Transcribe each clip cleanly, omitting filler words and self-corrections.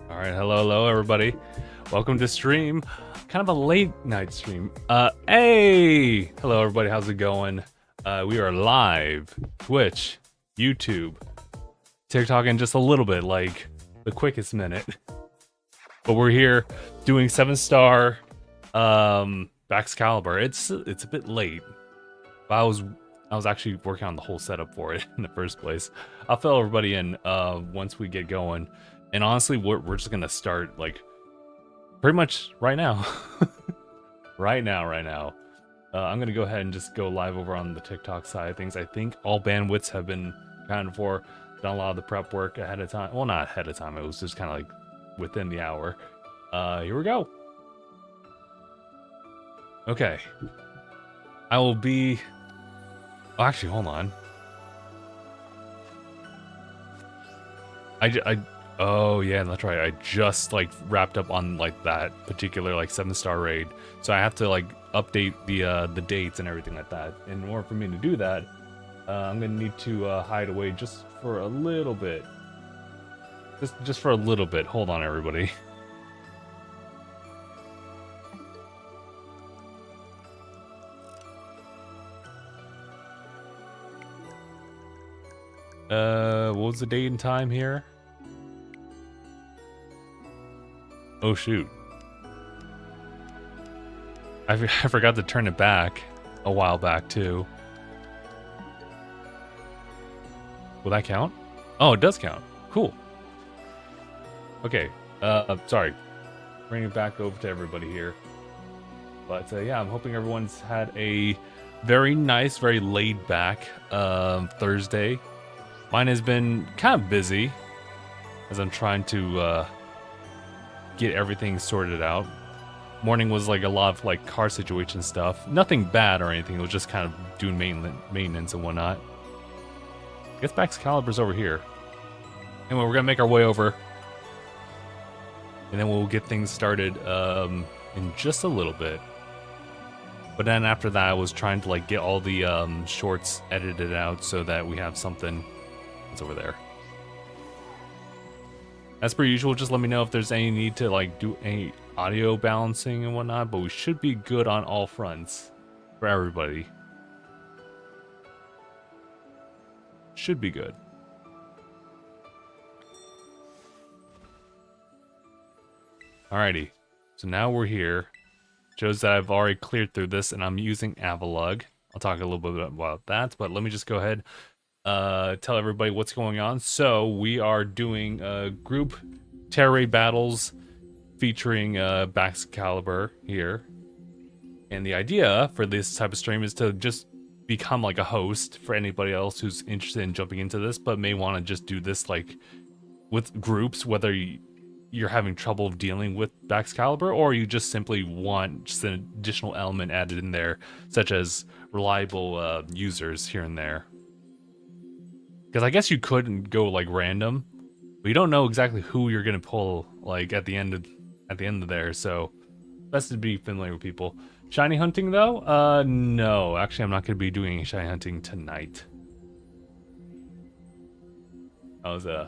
All right, hello everybody. Welcome to stream. Kind of a late night stream. Hey! Hello everybody, how's it going? We are live. Twitch, YouTube, TikTok in just a little bit, like the quickest minute. But we're here doing 7-star Baxcalibur. It's a bit late. But I was actually working on the whole setup for it in the first place. I'll fill everybody in once we get going. And honestly, we're just gonna start like pretty much right now. right now. I'm gonna go ahead and just go live over on the TikTok side of things. I think all bandwidths have been accounted for. Done a lot of the prep work ahead of time. Well, not ahead of time. It was just kind of like within the hour. Here we go. Okay. I will be. Oh, actually, hold on. Oh yeah, that's right. I just like wrapped up on like that particular like 7-star raid, so I have to like update the dates and everything like that. In order for me to do that, I'm gonna need to hide away just for a little bit. Just for a little bit. Hold on, everybody. What was the date and time here? Oh shoot. I forgot to turn it back a while back too. Will that count? Oh, it does count. Cool. Okay. Sorry. Bring it back over to everybody here. But yeah, I'm hoping everyone's had a very nice, very laid back Thursday. Mine has been kind of busy as I'm trying to get everything sorted out. Morning was like a lot of like car situation stuff. Nothing bad or anything. It was just kind of doing maintenance and whatnot. I guess Baxcalibur's over here. Anyway, we're gonna make our way over, and then we'll get things started in just a little bit. But then after that, I was trying to like get all the shorts edited out so that we have something. It's over there. As per usual, just let me know if there's any need to like do any audio balancing and whatnot, but we should be good on all fronts for everybody. Should be good. Alrighty, so now we're here. Shows that I've already cleared through this and I'm using Avalug. I'll talk a little bit about that, but let me just go ahead tell everybody what's going on. So we are doing group tera raid battles featuring Baxcalibur here, and the idea for this type of stream is to just become like a host for anybody else who's interested in jumping into this but may want to just do this like with groups, whether you're having trouble dealing with Baxcalibur or you just simply want just an additional element added in there, such as reliable users here and there. Because I guess you couldn't go like random, but you don't know exactly who you're gonna pull like at the end of there. So best to be familiar with people. Shiny hunting though? No, actually I'm not gonna be doing shiny hunting tonight. I was I'm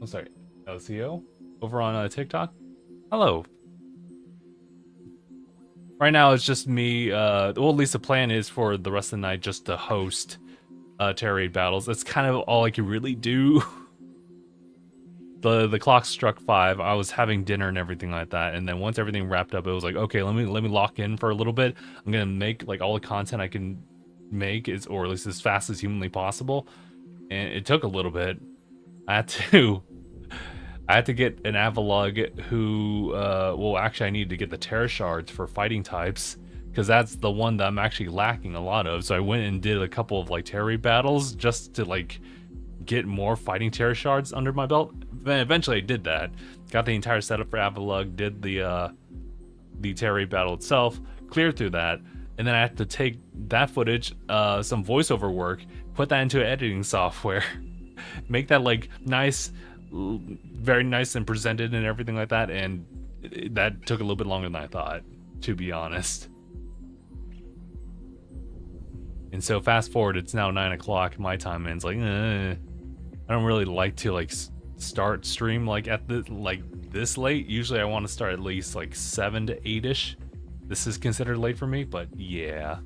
sorry, LCO over on TikTok. Hello. Right now it's just me. Well, at least the plan is for the rest of the night just to host tera raid battles. That's kind of all I can really do. The clock struck 5. I was having dinner and everything like that, and then once everything wrapped up, it was like, okay, let me lock in for a little bit. I'm gonna make like all the content I can make, or at least as fast as humanly possible. And it took a little bit. I had to get an Avalug who well, actually I needed to get the tera shards for fighting types, because that's the one that I'm actually lacking a lot of. So I went and did a couple of like tera raid battles just to like get more fighting tera shards under my belt. Then eventually I did that. Got the entire setup for Avalug, did the tera raid battle itself, cleared through that, and then I had to take that footage, some voiceover work, put that into editing software, make that like nice, very nice and presented and everything like that, and that took a little bit longer than I thought, to be honest. And so fast forward, it's now 9 o'clock my time, and it's like, I don't really like to like start stream like at the this late. Usually I want to start at least like 7 to 8ish. This is considered late for me, but yeah.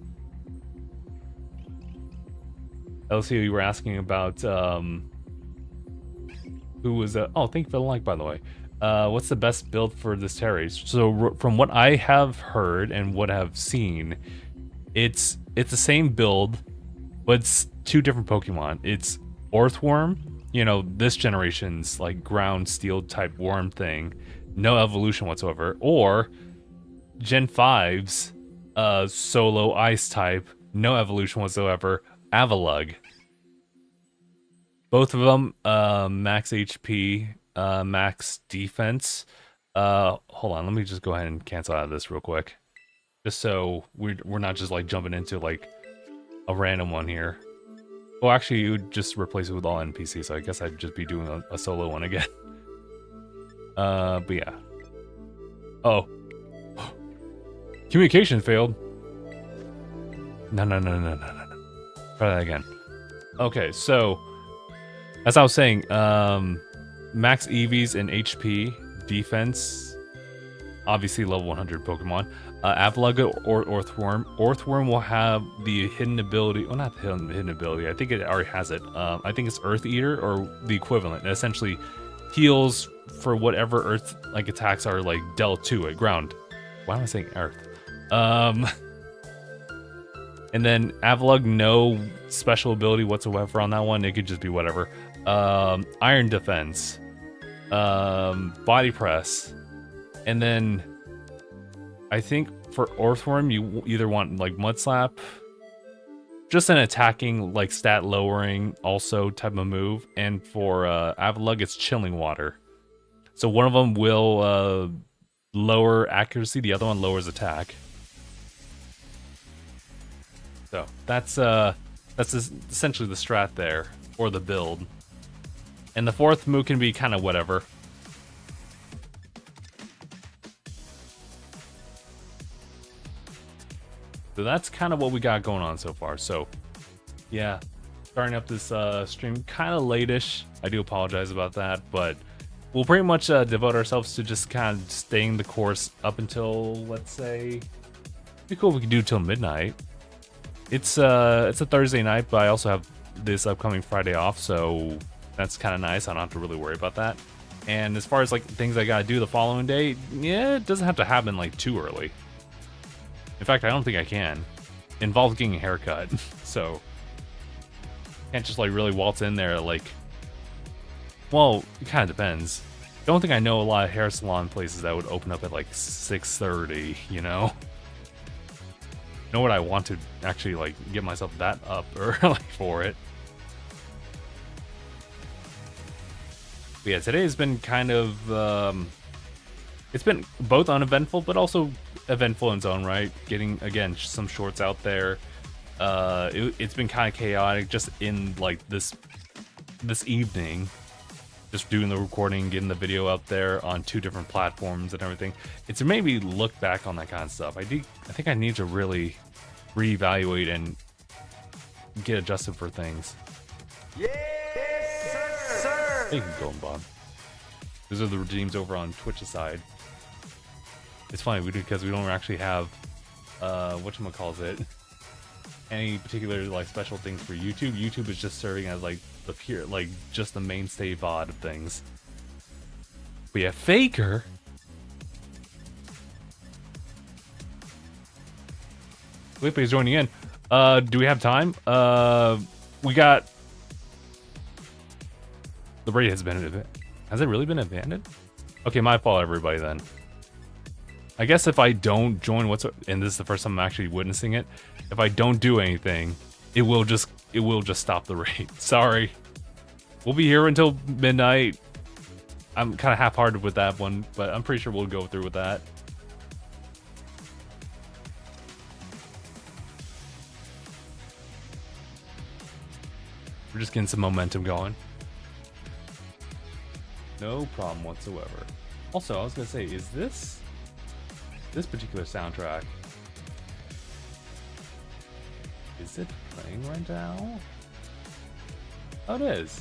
LCO, you were asking about who was oh, thank you for the like, by the way. What's the best build for this terrace? So from what I have heard and what I've seen, it's the same build, but it's 2 different Pokemon. It's Earthworm, you know, this generation's like ground steel type worm thing, no evolution whatsoever, or Gen 5's solo ice type, no evolution whatsoever, Avalugg. Both of them max HP, max defense. Hold on, let me just go ahead and cancel out of this real quick, just so we're not just like jumping into like a random one here. Well, actually, you would just replace it with all NPCs, so I guess I'd just be doing a solo one again. But yeah. Oh. Communication failed. No. Try that again. Okay, so as I was saying, max EVs and HP, defense, obviously level 100 Pokemon. Avalugg or Earthworm. Earthworm will have the hidden ability, well, not the hidden ability, I think it already has it. I think it's Earth Eater or the equivalent. It essentially heals for whatever Earth like attacks are like dealt to it. Ground. Why am I saying Earth? And then Avalugg, no special ability whatsoever on that one. It could just be whatever. Iron Defense, Body Press, and then I think for Earthworm you either want like Mud Slap, just an attacking like stat lowering also type of move, and for Avalugg it's Chilling Water. So one of them will lower accuracy, the other one lowers attack. So that's essentially the strat there, or the build. And the 4th move can be kind of whatever. So that's kind of what we got going on so far. So yeah, starting up this stream kind of late-ish. I do apologize about that, but we'll pretty much devote ourselves to just kind of staying the course up until, let's say, it'd be cool if we could do till midnight. It's a Thursday night, but I also have this upcoming Friday off, so that's kind of nice. I don't have to really worry about that. And as far as like things I gotta do the following day, yeah, it doesn't have to happen like too early. In fact, I don't think I can. It involves getting a haircut, so can't just like really waltz in there like. Well, it kind of depends. Don't think I know a lot of hair salon places that would open up at like 6:30. You know. Know what I want to actually like get myself that up early for it. But yeah, today has been kind of it's been both uneventful but also eventful in its own right. Getting again some shorts out there. It's been kind of chaotic just in like this evening. Just doing the recording, getting the video out there on 2 different platforms and everything. It's made me look back on that kind of stuff. I think I need to really reevaluate and get adjusted for things. Yes, sir. Thank you, Golden Bob. Those are the regimes over on Twitch's side. It's funny because we don't actually have whatchamacallit, any particular like special things for YouTube. YouTube is just serving as like the pure, like just the mainstay VOD of things. But yeah, Faker. Felipe's joining in. Do we have time? We got. The raid has been. Has it really been abandoned? Okay, my fault, everybody. Then. I guess if I don't join and this is the first time I'm actually witnessing it, if I don't do anything, it will just stop the raid. Sorry. We'll be here until midnight. I'm kind of half-hearted with that one, but I'm pretty sure we'll go through with that. We're just getting some momentum going. No problem whatsoever. Also, I was gonna say, is this particular soundtrack, is it playing right now? Oh, it is.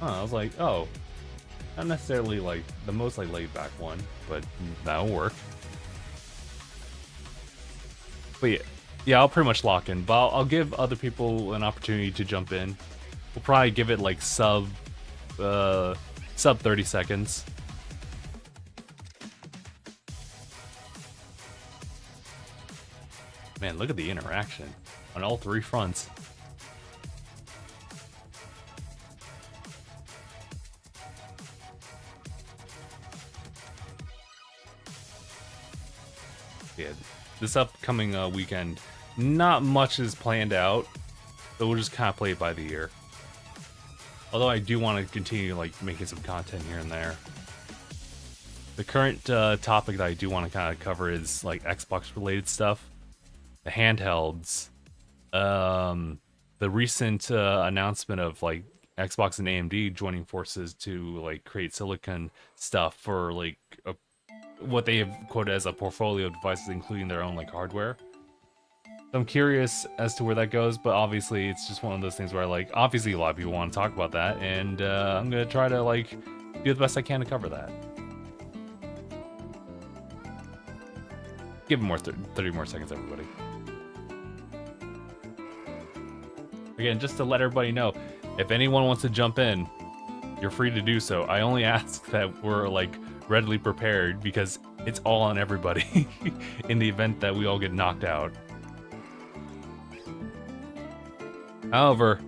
I was like, oh, not necessarily like the most like laid back one, but that'll work. But yeah, I'll pretty much lock in, but I'll give other people an opportunity to jump in. We'll probably give it like sub 30 seconds. Man, look at the interaction on all three fronts. Yeah, this upcoming weekend, not much is planned out, so we'll just kind of play it by the ear. Although I do want to continue like making some content here and there. The current topic that I do want to kind of cover is like Xbox related stuff, the handhelds, the recent announcement of like Xbox and AMD joining forces to like create silicon stuff for like what they have quoted as a portfolio of devices, including their own like hardware. So I'm curious as to where that goes, but obviously it's just one of those things where like obviously a lot of people want to talk about that, and I'm gonna try to like do the best I can to cover that. Give them more 30 more seconds, everybody. Again, just to let everybody know, if anyone wants to jump in, you're free to do so. I only ask that we're like readily prepared because it's all on everybody in the event that we all get knocked out. However,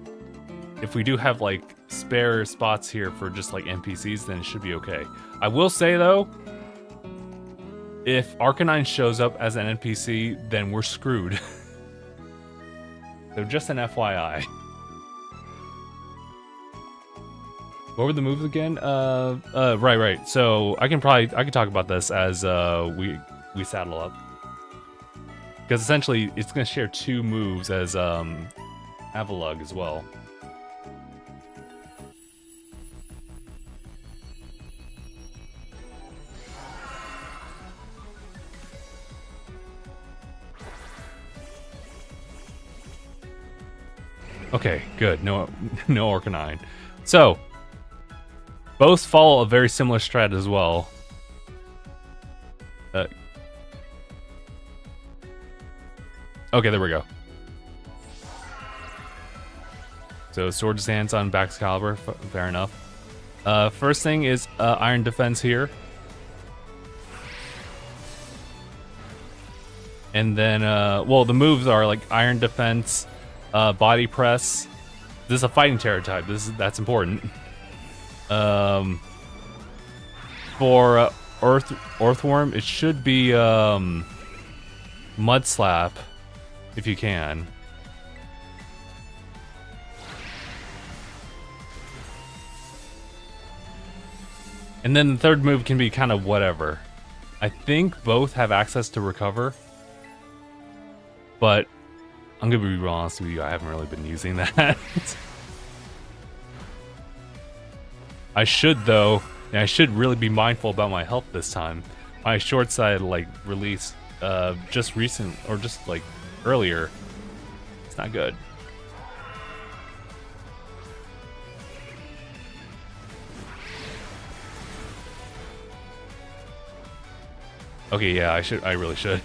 if we do have like spare spots here for just like NPCs, then it should be okay. I will say though, if Arcanine shows up as an NPC, then we're screwed. So just an FYI. What were the moves again? Right. So I can talk about this as we saddle up, because essentially it's gonna share two moves as Avalug as well. Okay, good. No Arcanine. So both follow a very similar strat as well. Okay, there we go. So Sword Stance on Baxcalibur, fair enough. First thing is Iron Defense here. And then, well, the moves are like Iron Defense, Body Press. This is a Fighting Tera type. That's important. For Earthworm, it should be Mud Slap, if you can. And then the third move can be kind of whatever. I think both have access to recover, but I'm gonna be real honest with you, I haven't really been using that. I should though, and I should really be mindful about my health this time. My short side like release just recent or just like earlier. It's not good. Okay, yeah, I really should.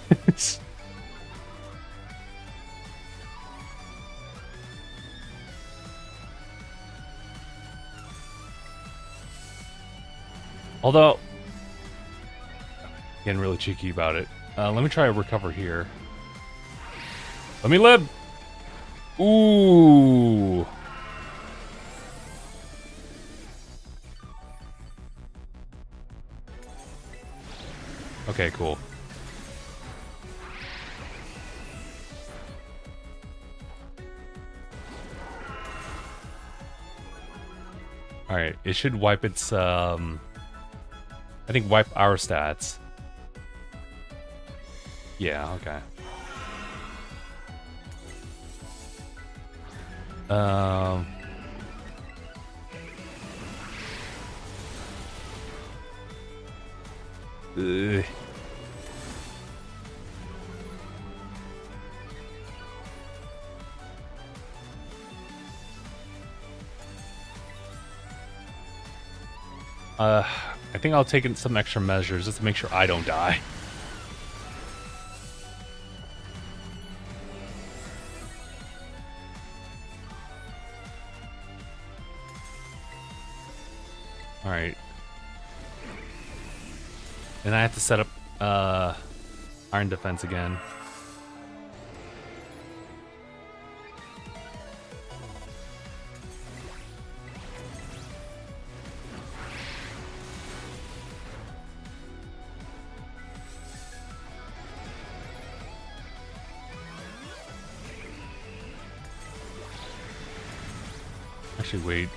Although, getting really cheeky about it. Let me try to recover here. Let me live! Ooh! Okay, cool. Alright, it should wipe its, I think wipe our stats. Yeah, okay. Ugh. I think I'll take in some extra measures just to make sure I don't die. Alright. And I have to set up iron defense again. Actually, wait.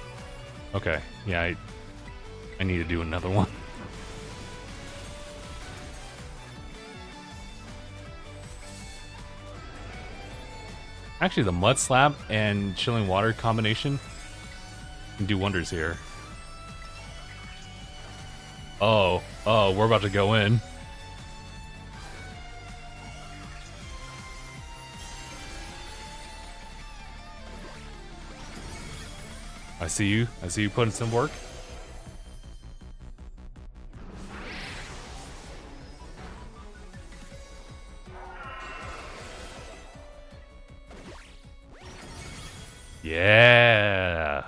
Okay, yeah, I need to do another one. Actually, the mud slab and chilling water combination can do wonders here. Oh, we're about to go in. I see you. I see you putting some work. Yeah.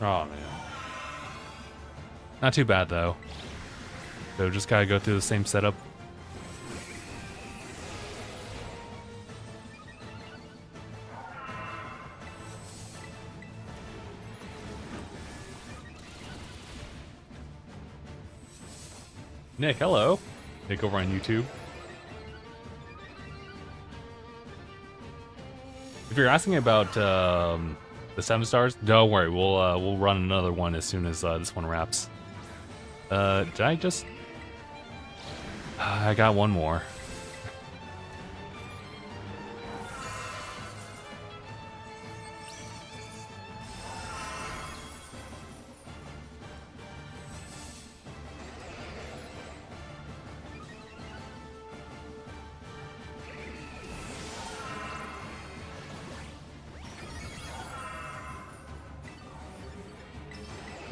Oh, man. Not too bad, though. So just gotta go through the same setup. Nick, hello. Nick over on YouTube. If you're asking about the 7 stars, don't worry. We'll run another one as soon as this one wraps. Did I just? I got one more.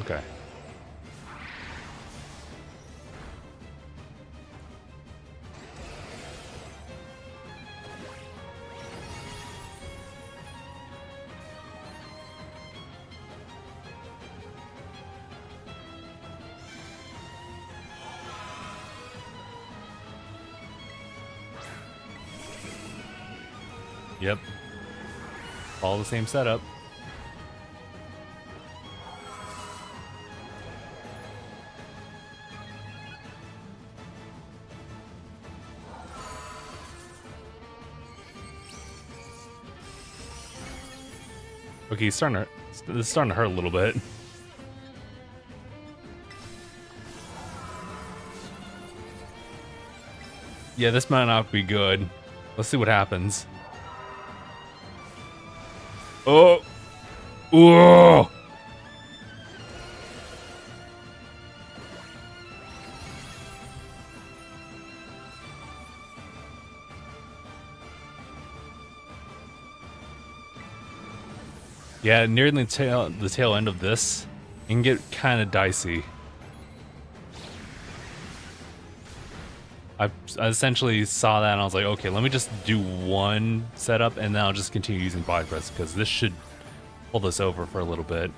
Okay. Yep. All the same setup. Okay, this is starting to hurt a little bit. Yeah, this might not be good. Let's see what happens. Oh! Whoa! Yeah, near the tail end of this, it can get kind of dicey. I essentially saw that and I was like, okay, let me just do one setup and then I'll just continue using body press because this should pull this over for a little bit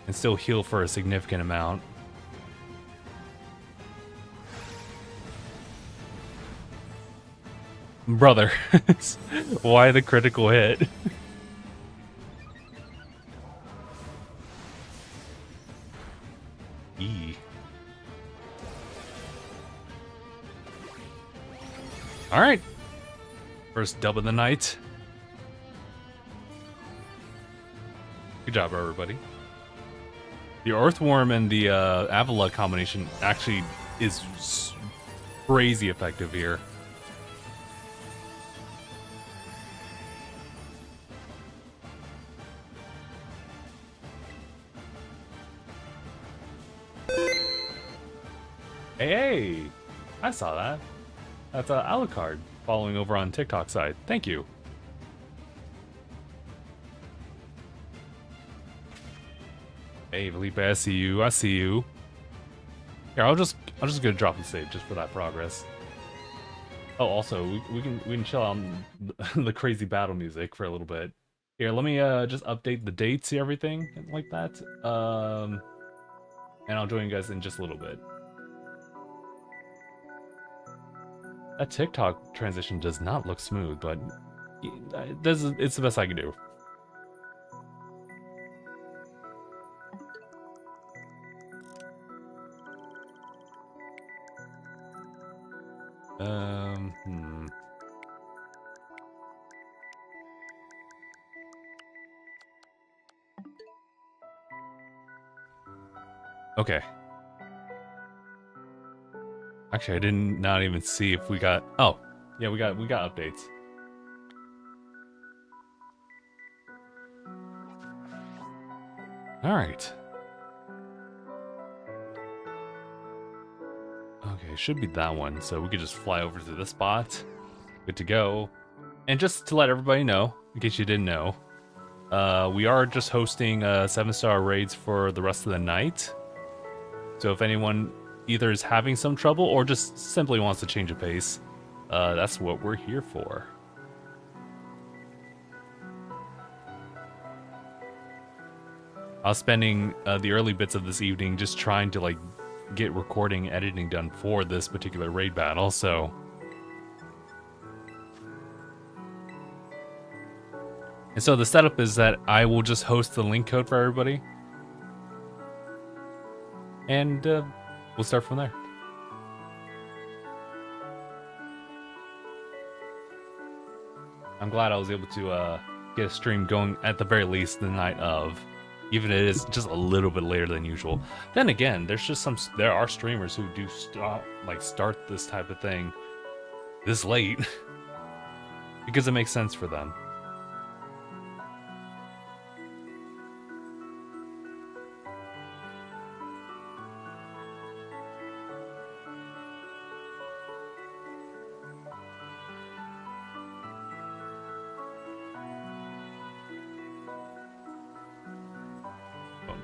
and still heal for a significant amount. Brother, why the critical hit? E. All right, first dub of the night. Good job, everybody. The Earthworm and the Avalugg combination actually is crazy effective here. I saw that. That's Alucard following over on TikTok side. Thank you. Hey, Felipe, I see you. I see you. Here, I'll just gonna drop the save just for that progress. Oh, also, we can chill on the crazy battle music for a little bit. Here, let me just update the dates and everything like that. And I'll join you guys in just a little bit. That TikTok transition does not look smooth, but it's the best I can do. Okay. Actually, I did not even see if we got. Oh, yeah, we got updates. All right. Okay, should be that one. So we could just fly over to this spot. Good to go. And just to let everybody know, in case you didn't know, we are just hosting 7-star raids for the rest of the night. So if anyone either is having some trouble or just simply wants to change a pace, that's what we're here for. I was spending the early bits of this evening just trying to like get recording and editing done for this particular raid battle, so and so the setup is that I will just host the link code for everybody, and we'll start from there. I'm glad I was able to get a stream going at the very least the night of, even if it is just a little bit later than usual. Then again, there are streamers who do start this type of thing this late because it makes sense for them.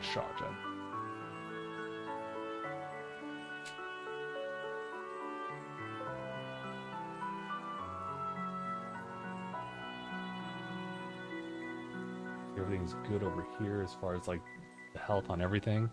Shotgun. Everything's good over here as far as like the health on everything.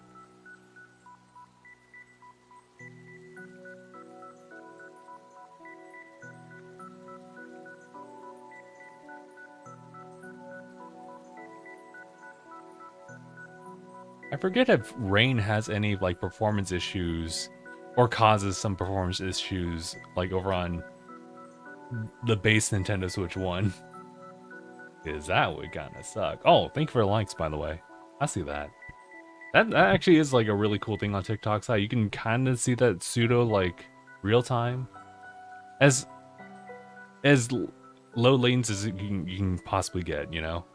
I forget if Rain has any like performance issues or causes some performance issues like over on the base Nintendo Switch 1. Because that would kind of suck. Oh, thank you for the likes, by the way. I see that. That actually is like a really cool thing on TikTok side. You can kind of see that pseudo like real time. As low lanes as you can possibly get, you know?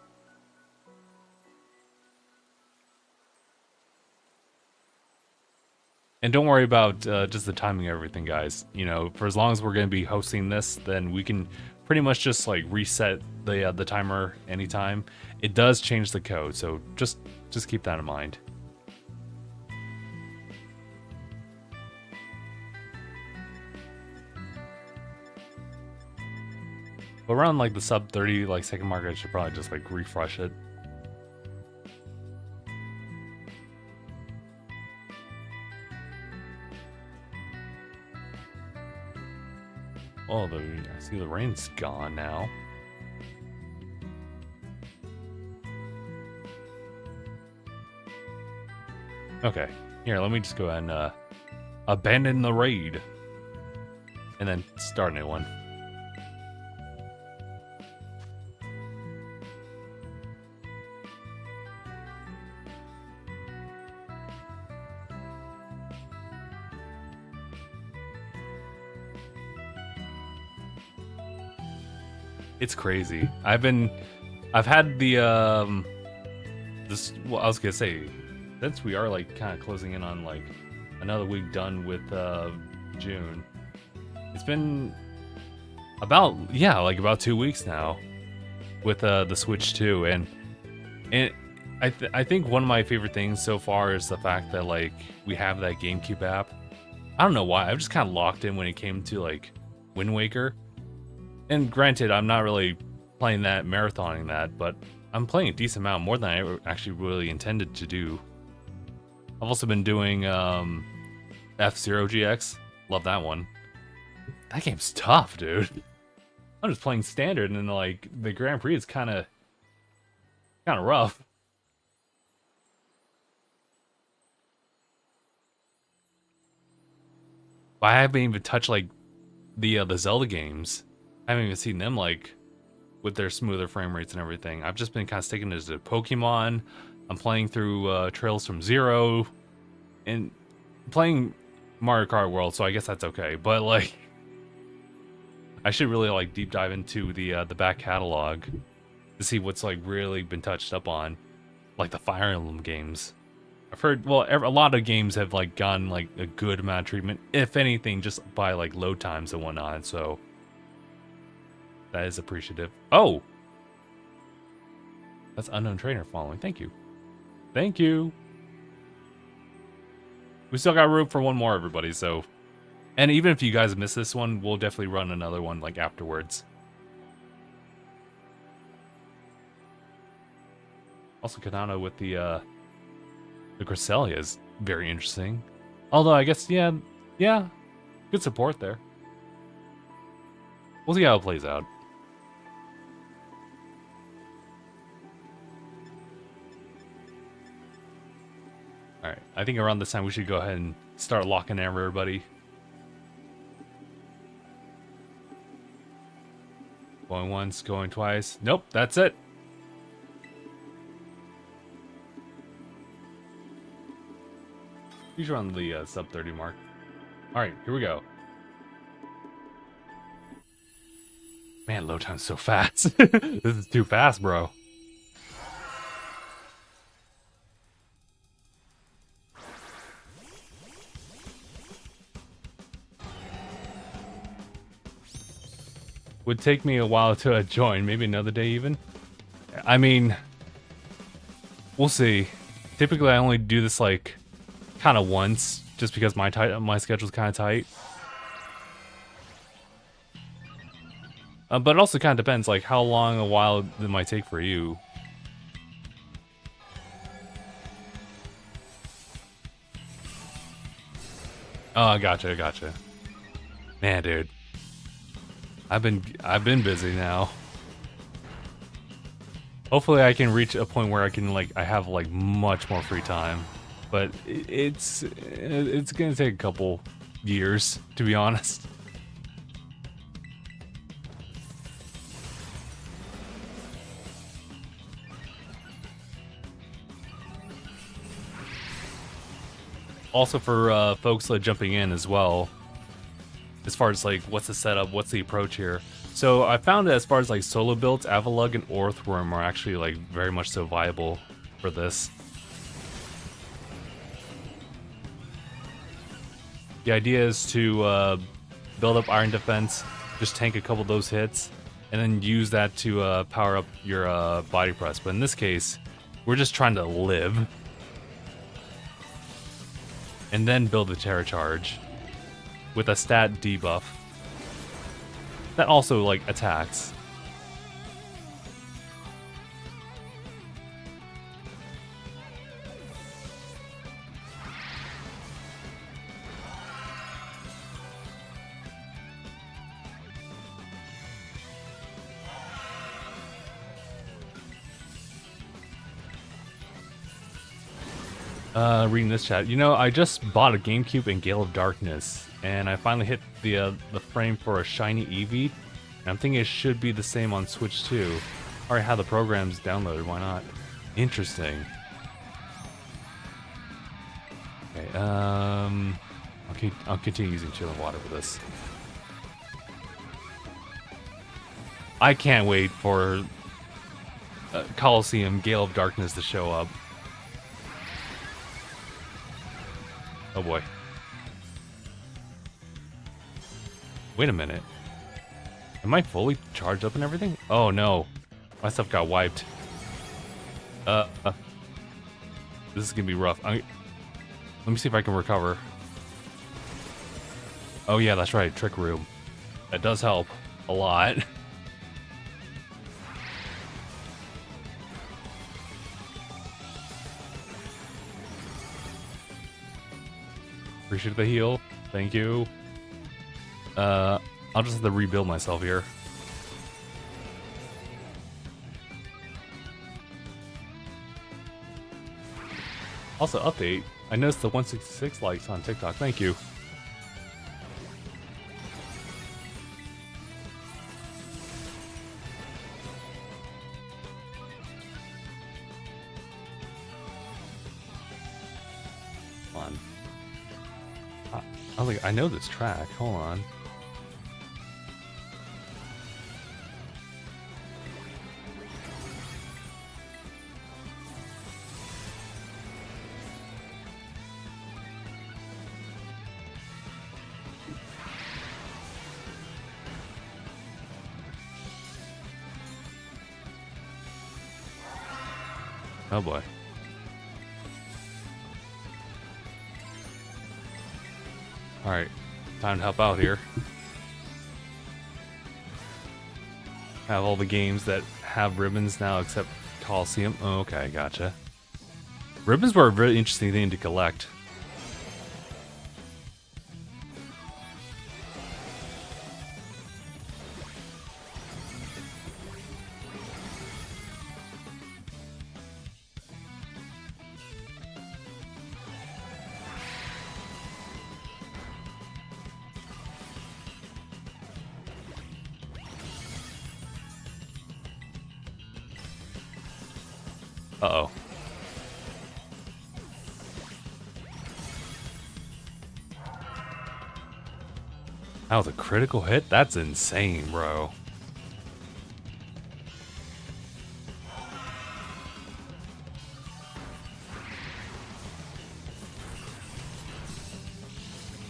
And don't worry about just the timing of everything, guys. You know, for as long as we're going to be hosting this, then we can pretty much just like reset the timer anytime. It does change the code, so just keep that in mind. But around like the sub 30 like second mark, I should probably just like refresh it. Oh, I see the rain's gone now. Okay, here, let me just go ahead and abandon the raid. And then start a new one. It's crazy. I've had the well, I was gonna say, since we are like kind of closing in on like another week done with June, It's been about, yeah, like about 2 weeks now with the Switch 2, and I think one of my favorite things so far is the fact that like we have that GameCube app. I don't know why, I've just kind of locked in when it came to like Wind Waker. And granted, I'm not really playing that, marathoning that, but I'm playing a decent amount, more than I actually really intended to do. I've also been doing F-Zero GX. Love that one. That game's tough, dude. I'm just playing standard, and then like the Grand Prix is kind of rough. But I haven't even touched like the Zelda games. I haven't even seen them like with their smoother frame rates and everything. I've just been kind of sticking to the Pokemon. I'm playing through Trails from Zero and playing Mario Kart World, so I guess that's okay. But like, I should really like deep dive into the back catalog to see what's like really been touched up on, like the Fire Emblem games. I've heard, well, a lot of games have like gotten like a good amount of treatment, if anything, just by like load times and whatnot. So that is appreciative. Oh, that's unknown trainer following. Thank you, thank you. We still got room for one more, everybody. So, and even if you guys miss this one, we'll definitely run another one like afterwards. Also, Kanano with the Cresselia is very interesting. Although I guess, yeah, good support there. We'll see how it plays out. Alright, I think around this time we should go ahead and start locking in everybody. Going once, going twice. Nope, that's it. Usually around the sub 30 mark. Alright, here we go. Man, load time's so fast. This is too fast, bro. Would take me a while to join, maybe another day even. I mean, we'll see. Typically I only do this like kind of once, just because my schedule's kind of tight. But it also kind of depends, like how long a while it might take for you. Oh, gotcha. Man, dude, I've been busy now. Hopefully, I can reach a point where I have like much more free time. But it's gonna take a couple years, to be honest. Also for folks jumping in as well, as far as like what's the setup, what's the approach here. So I found that as far as like solo builds, Avalugg and Orthworm are actually like very much so viable for this. The idea is to build up Iron Defense, just tank a couple of those hits, and then use that to power up your body press. But in this case, we're just trying to live. And then build the Terra Charge with a stat debuff that also like attacks. Reading this chat. You know, I just bought a GameCube in Gale of Darkness, and I finally hit the frame for a shiny Eevee. And I'm thinking it should be the same on Switch too. Already have the programs downloaded, why not? Interesting. Okay, I'll continue using chilling water for this. I can't wait for Coliseum Gale of Darkness to show up. Oh boy. Wait a minute. Am I fully charged up and everything? Oh no. My stuff got wiped. This is gonna be rough. Let me see if I can recover. Oh yeah, that's right. Trick room. That does help a lot. Appreciate the heal. Thank you. I'll just have to rebuild myself here. Also, update. I noticed the 166 likes on TikTok. Thank you. Hold on. I was like, I know this track. Hold on. Oh boy. Alright, time to help out here. Have all the games that have ribbons now except Coliseum. Oh, okay, gotcha. Ribbons were a very interesting thing to collect. Uh-oh. That was a critical hit? That's insane, bro.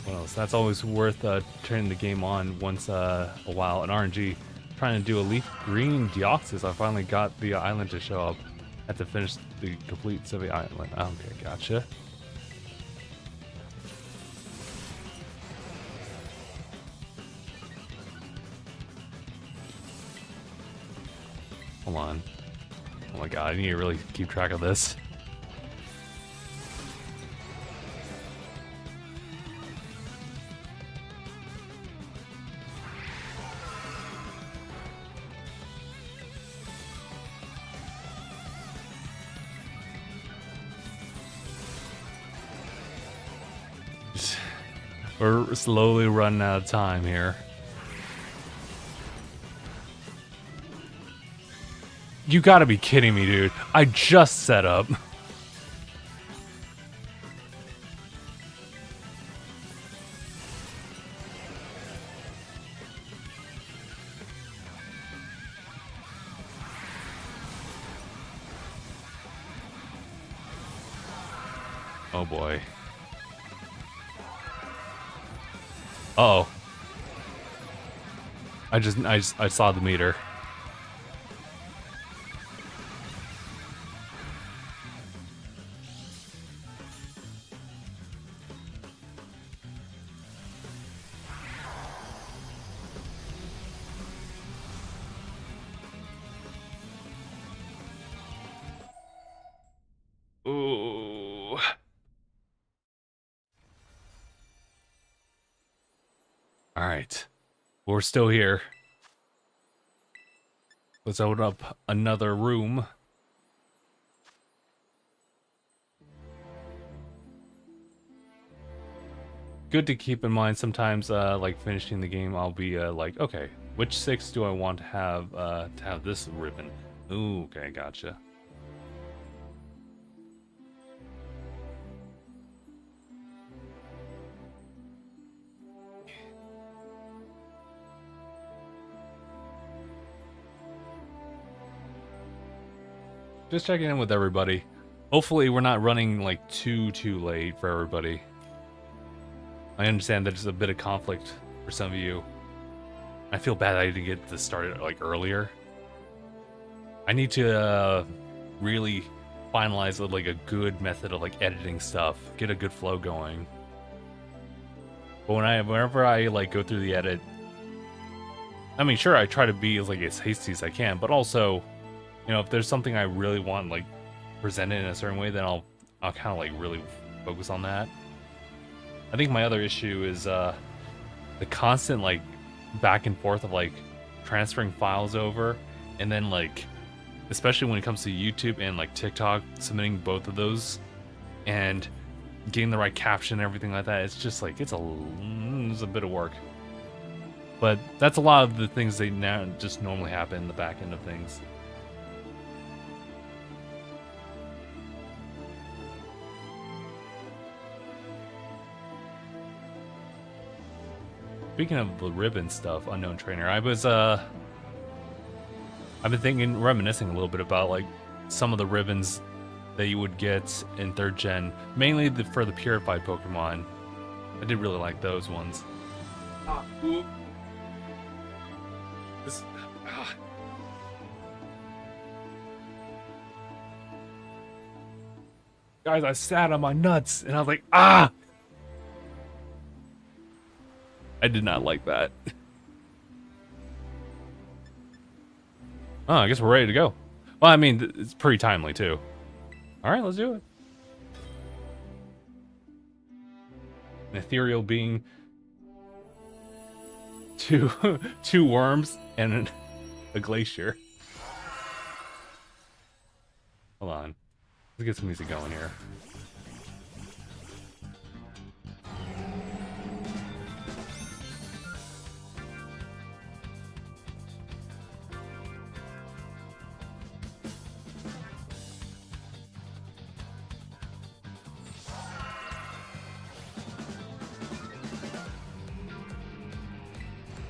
What else? That's always worth turning the game on once a while. An RNG. Trying to do a leaf green Deoxys. I finally got the island to show up. Had to finish the complete Civi Island. Okay, gotcha. Hold on. Oh my god, I need to really keep track of this. We're slowly running out of time here. You gotta be kidding me, dude. I just set up. Oh boy. Uh-oh. I saw the meter. Ooh. All right. We're still here. Let's open up another room. Good to keep in mind sometimes, like finishing the game, I'll be like, okay, which 6 do I want to have this ribbon? Ooh, okay, gotcha. Just checking in with everybody. Hopefully we're not running like too late for everybody. I understand that there's a bit of conflict for some of you. I feel bad I didn't get this started like earlier. I need to really finalize like a good method of like editing stuff, get a good flow going. But whenever I like go through the edit, I mean, sure, I try to be like as hasty as I can, but also, you know, if there's something I really want like presented in a certain way, then I'll kind of like really focus on that. I think my other issue is the constant like back and forth of like transferring files over, and then like especially when it comes to YouTube and like TikTok, submitting both of those and getting the right caption and everything like that. It's just like it's a bit of work, but that's a lot of the things that now just normally happen in the back end of things. Speaking of the ribbon stuff, Unknown Trainer, I've been reminiscing a little bit about like some of the ribbons that you would get in 3rd gen, mainly for the purified Pokemon. I did really like those ones. Guys, I sat on my nuts and I was like, ah! I did not like that. Oh, I guess we're ready to go. Well, I mean, it's pretty timely too. All right, let's do it. An ethereal being, two worms, and a glacier. Hold on. Let's get some music going here.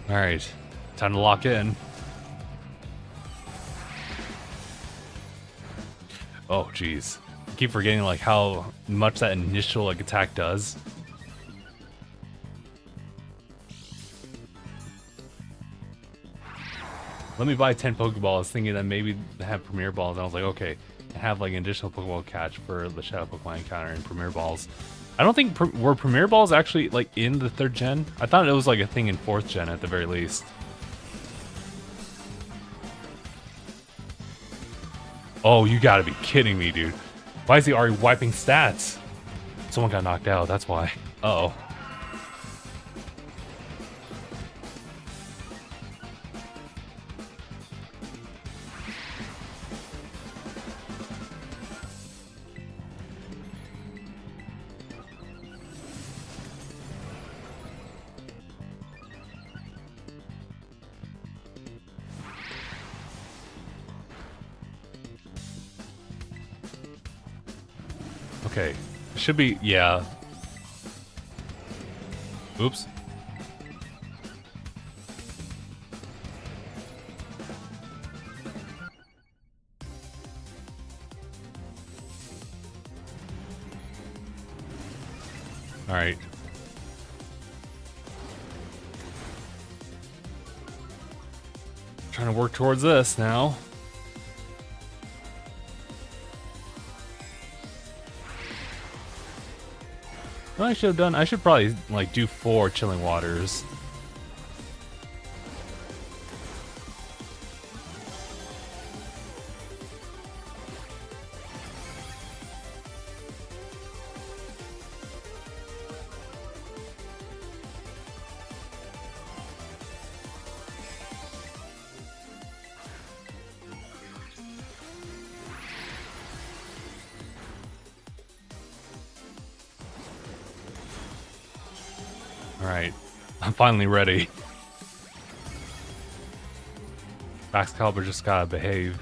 All right, time to lock in. Oh, geez. I keep forgetting like how much that initial like attack does. Let me buy 10 Pokeballs, thinking that maybe they have Premier Balls. And I was like, okay, I have like an additional Pokeball catch for the Shadow Pokemon encounter and Premier Balls. I don't think were Premier Balls actually like in the 3rd gen. I thought it was like a thing in 4th gen at the very least. Oh, you gotta be kidding me, dude. Why is he already wiping stats? Someone got knocked out, that's why. Uh-oh. Okay, should be, yeah. Oops. All right. Trying to work towards this now. What I should have done, I should probably like do 4 chilling waters. Alright, I'm finally ready. Baxcalibur just gotta behave.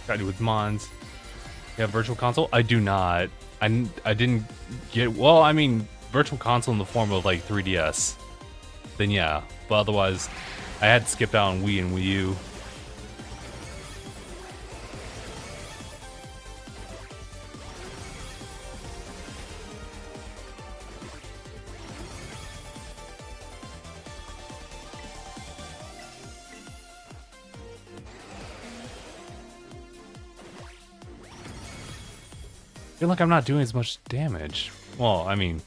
Gotta do with Mons. You have Virtual Console? I do not. I didn't get... Well, I mean, Virtual Console in the form of, like, 3DS. Then yeah. But otherwise, I had skipped out on Wii and Wii U. feel like I'm not doing as much damage. Well, I mean,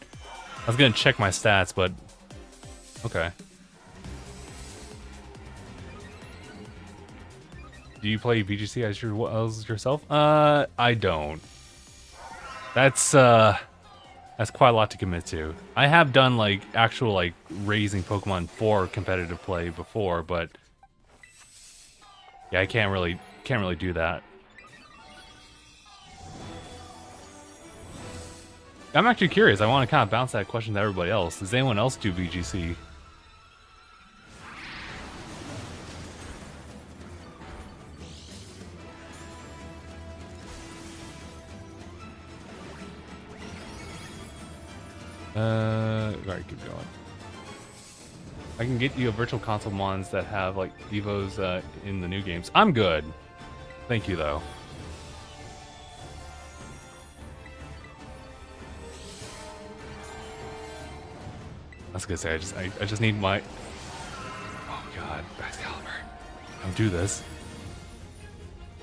I was gonna check my stats, but okay. Do you play VGC as yourself? I don't. That's quite a lot to commit to. I have done like actual like raising Pokemon for competitive play before, but yeah, I can't really do that. I'm actually curious. I want to kind of bounce that question to everybody else. Does anyone else do VGC? Alright, keep going. I can get you a virtual console mons that have like Evos in the new games. I'm good. Thank you though. I was gonna say I just need my. Oh god, Baxcalibur. Don't do this.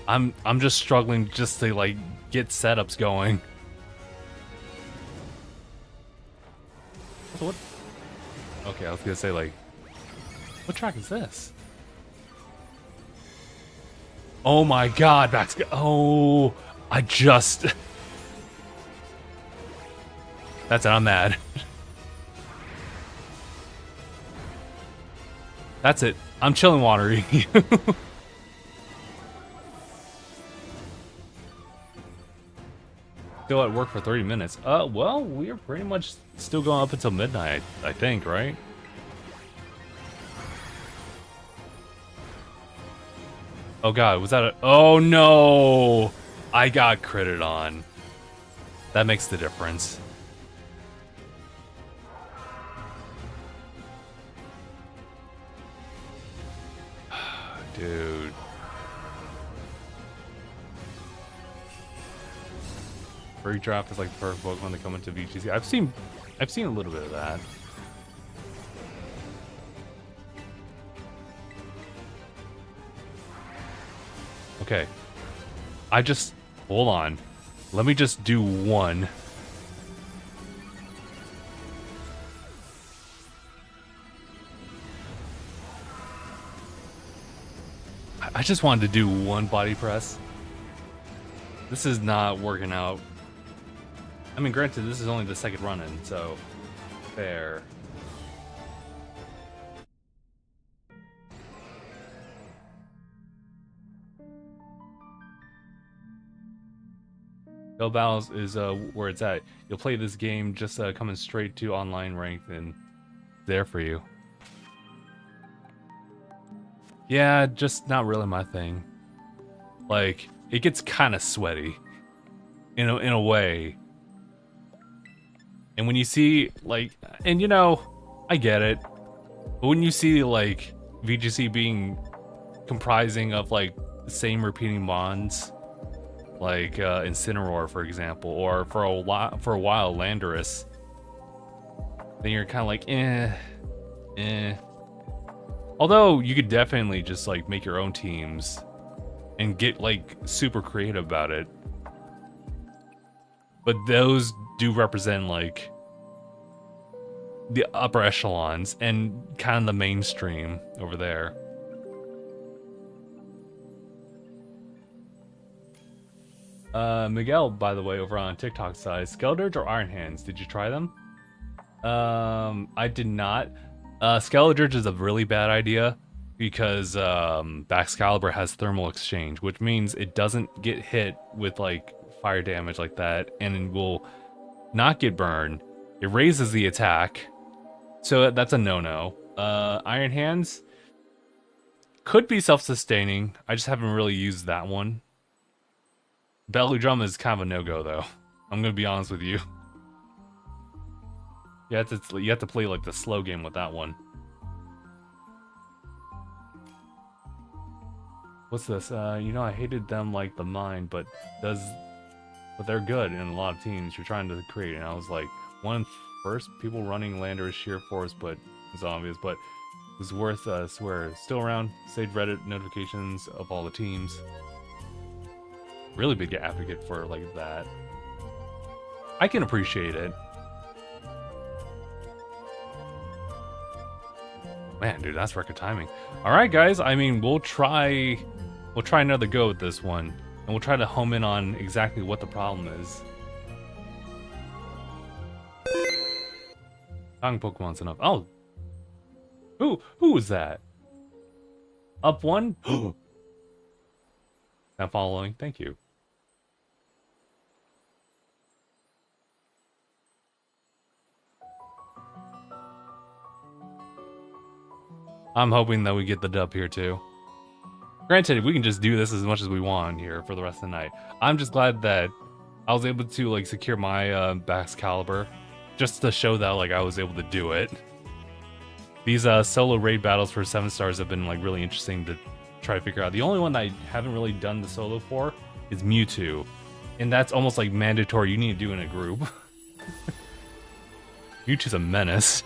I'm just struggling just to like get setups going. What? Okay, I was gonna say like, what track is this? Oh my god, Baxcalibur. Oh, I just. That's it. I'm mad. That's it. I'm chilling watering. Still at work for 30 minutes. Well, we are pretty much still going up until midnight, I think, right? Oh god, was that a... Oh no! I got critted on. That makes the difference. Dude. Free drop is like the perfect Pokemon to come into VGC. I've seen a little bit of that. Okay. Hold on. Let me just do one. I just wanted to do one body press. This is not working out. I mean, granted, this is only the second run-in, so fair. Go Battles is where it's at. You'll play this game just coming straight to online ranked and there for you. Yeah, just not really my thing. Like, it gets kind of sweaty in a way. And when you see like, and you know, I get it, but when you see like VGC being comprising of like the same repeating mons, like Incineroar, for example, or for a while Landorus, then you're kind of like, eh. Although you could definitely just like make your own teams and get like super creative about it. But those do represent like the upper echelons and kind of the mainstream over there. Miguel, by the way, over on TikTok side, Skeledirge or Iron Hands, did you try them? I did not. Skeledirge is a really bad idea because Baxcalibur has thermal exchange, which means it doesn't get hit with like fire damage like that, and it will not get burned. It raises the attack, so that's a no-no. Iron Hands could be self-sustaining. I just haven't really used that one. Belly Drum is kind of a no-go though. I'm gonna be honest with you. You have to play like the slow game with that one. What's this? You know, I hated them like the mine, but they're good in a lot of teams you're trying to create. And I was like, first people running Landorus Sheer Force, but it's obvious, but it was worth swear. Still around. Saved Reddit notifications of all the teams. Really big advocate for like that. I can appreciate it. Man, dude, that's record timing. All right, guys. I mean, we'll try another go with this one, and we'll try to home in on exactly what the problem is. Talking Pokemon's enough. Oh, who was that? Up one? Not following. Thank you. I'm hoping that we get the dub here too. Granted, we can just do this as much as we want here for the rest of the night. I'm just glad that I was able to like secure my Baxcalibur, just to show that like I was able to do it. These solo raid battles for 7 stars have been like really interesting to try to figure out. The only one that I haven't really done the solo for is Mewtwo, and that's almost like mandatory. You need to do in a group. Mewtwo's a menace.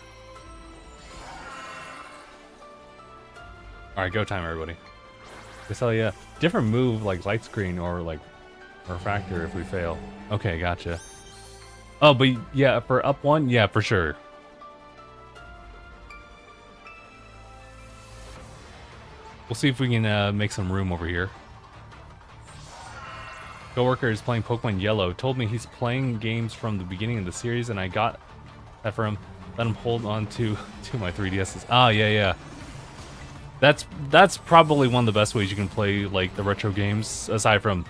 All right, go time, everybody. I tell you, different move like light screen or like refractor if we fail. Okay, gotcha. Oh, but yeah, for up one, yeah, for sure. We'll see if we can make some room over here. Coworker is playing Pokemon Yellow. Told me he's playing games from the beginning of the series, and I got that for him. Let him hold on to my 3DSs. Ah, yeah. That's probably one of the best ways you can play like the retro games, aside from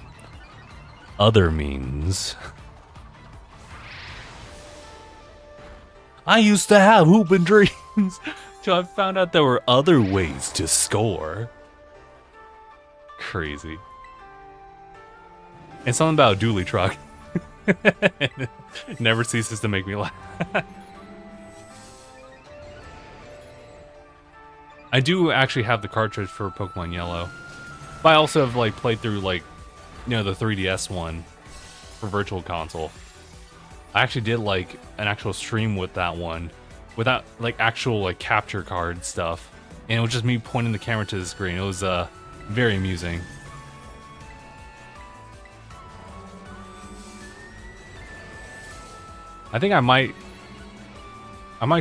other means. I used to have hooping dreams till I found out there were other ways to score. Crazy. And something about a dually truck. Never ceases to make me laugh. I do actually have the cartridge for Pokemon Yellow, but I also have like played through like, you know, the 3DS one for Virtual Console. I actually did like an actual stream with that one, without like actual like capture card stuff, and it was just me pointing the camera to the screen. It was very amusing. I think I might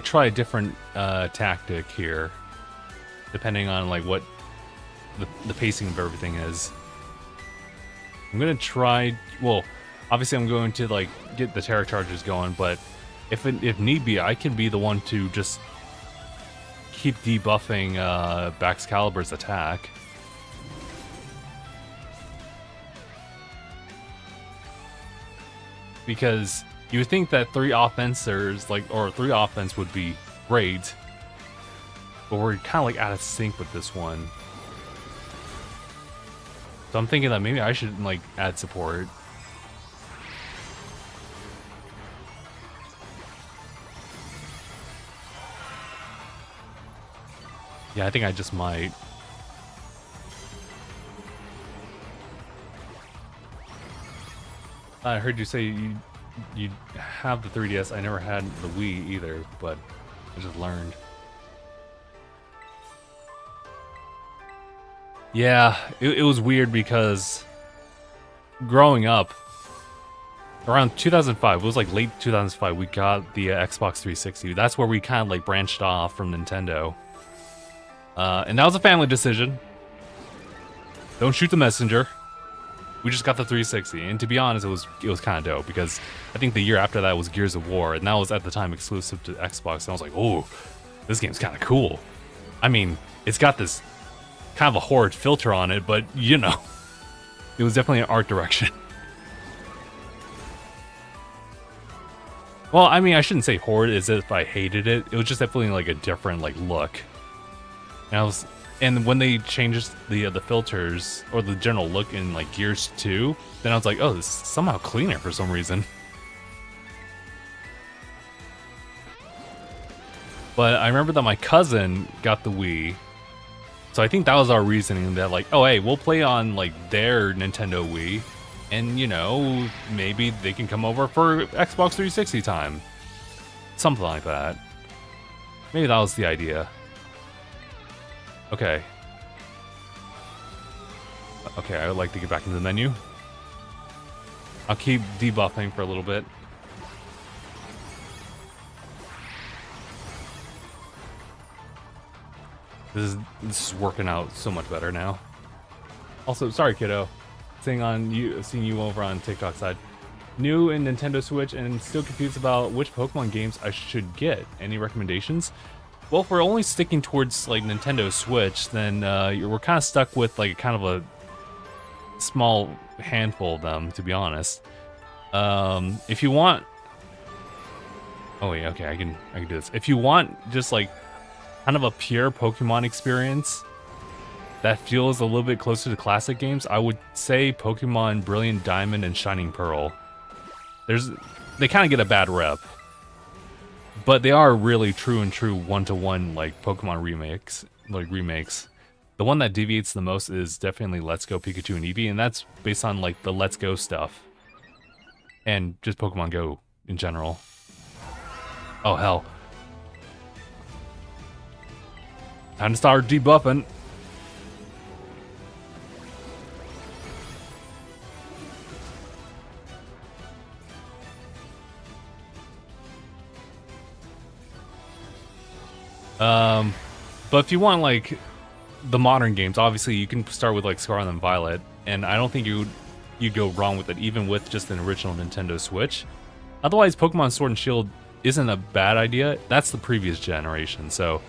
try a different tactic here, depending on like what the pacing of everything is. I'm gonna try. Well, obviously I'm going to like get the Tera charges going, but if need be, I can be the one to just keep debuffing Baxcalibur's attack. Because you would think that 3 offensors, or 3 offense would be great, but we're kind of like out of sync with this one. So I'm thinking that maybe I should like add support. Yeah, I think I just might. I heard you say you have the 3DS. I never had the Wii either, but I just learned. Yeah, it was weird because growing up, around 2005, it was like late 2005, we got the Xbox 360. That's where we kind of like branched off from Nintendo. And that was a family decision. Don't shoot the messenger. We just got the 360, and to be honest, it was kind of dope because I think the year after that was Gears of War, and that was at the time exclusive to Xbox. And I was like, oh, this game's kind of cool. I mean, it's got this kind of a horrid filter on it, but you know, it was definitely an art direction. Well, I mean, I shouldn't say horrid as if I hated it. It was just definitely like a different like look. And when they changed the filters or the general look in like Gears 2, then I was like, oh, this is somehow cleaner for some reason. But I remember that my cousin got the Wii, so I think that was our reasoning that like, oh hey, we'll play on like their Nintendo Wii, and you know, maybe they can come over for Xbox 360 time. Something like that. Maybe that was the idea. Okay. Okay, I would like to get back into the menu. I'll keep debuffing for a little bit. This is working out so much better now. Also, sorry, kiddo. Seeing you over on TikTok side. New in Nintendo Switch and still confused about which Pokemon games I should get. Any recommendations? Well, if we're only sticking towards like Nintendo Switch, then we're kind of stuck with like kind of a small handful of them, to be honest. If you want, oh wait, okay, I can do this. If you want just like kind of a pure Pokemon experience that feels a little bit closer to classic games, I would say Pokemon Brilliant Diamond and Shining Pearl. They kind of get a bad rep, but they are really true one-to-one like Pokemon remakes. The one that deviates the most is definitely Let's Go Pikachu and Eevee, and that's based on like the Let's Go stuff and just Pokemon Go in general. Oh hell! Time to start debuffing. But if you want like the modern games, obviously you can start with like Scarlet and Violet, and I don't think you'd go wrong with it, even with just an original Nintendo Switch. Otherwise, Pokemon Sword and Shield isn't a bad idea. That's the previous generation, so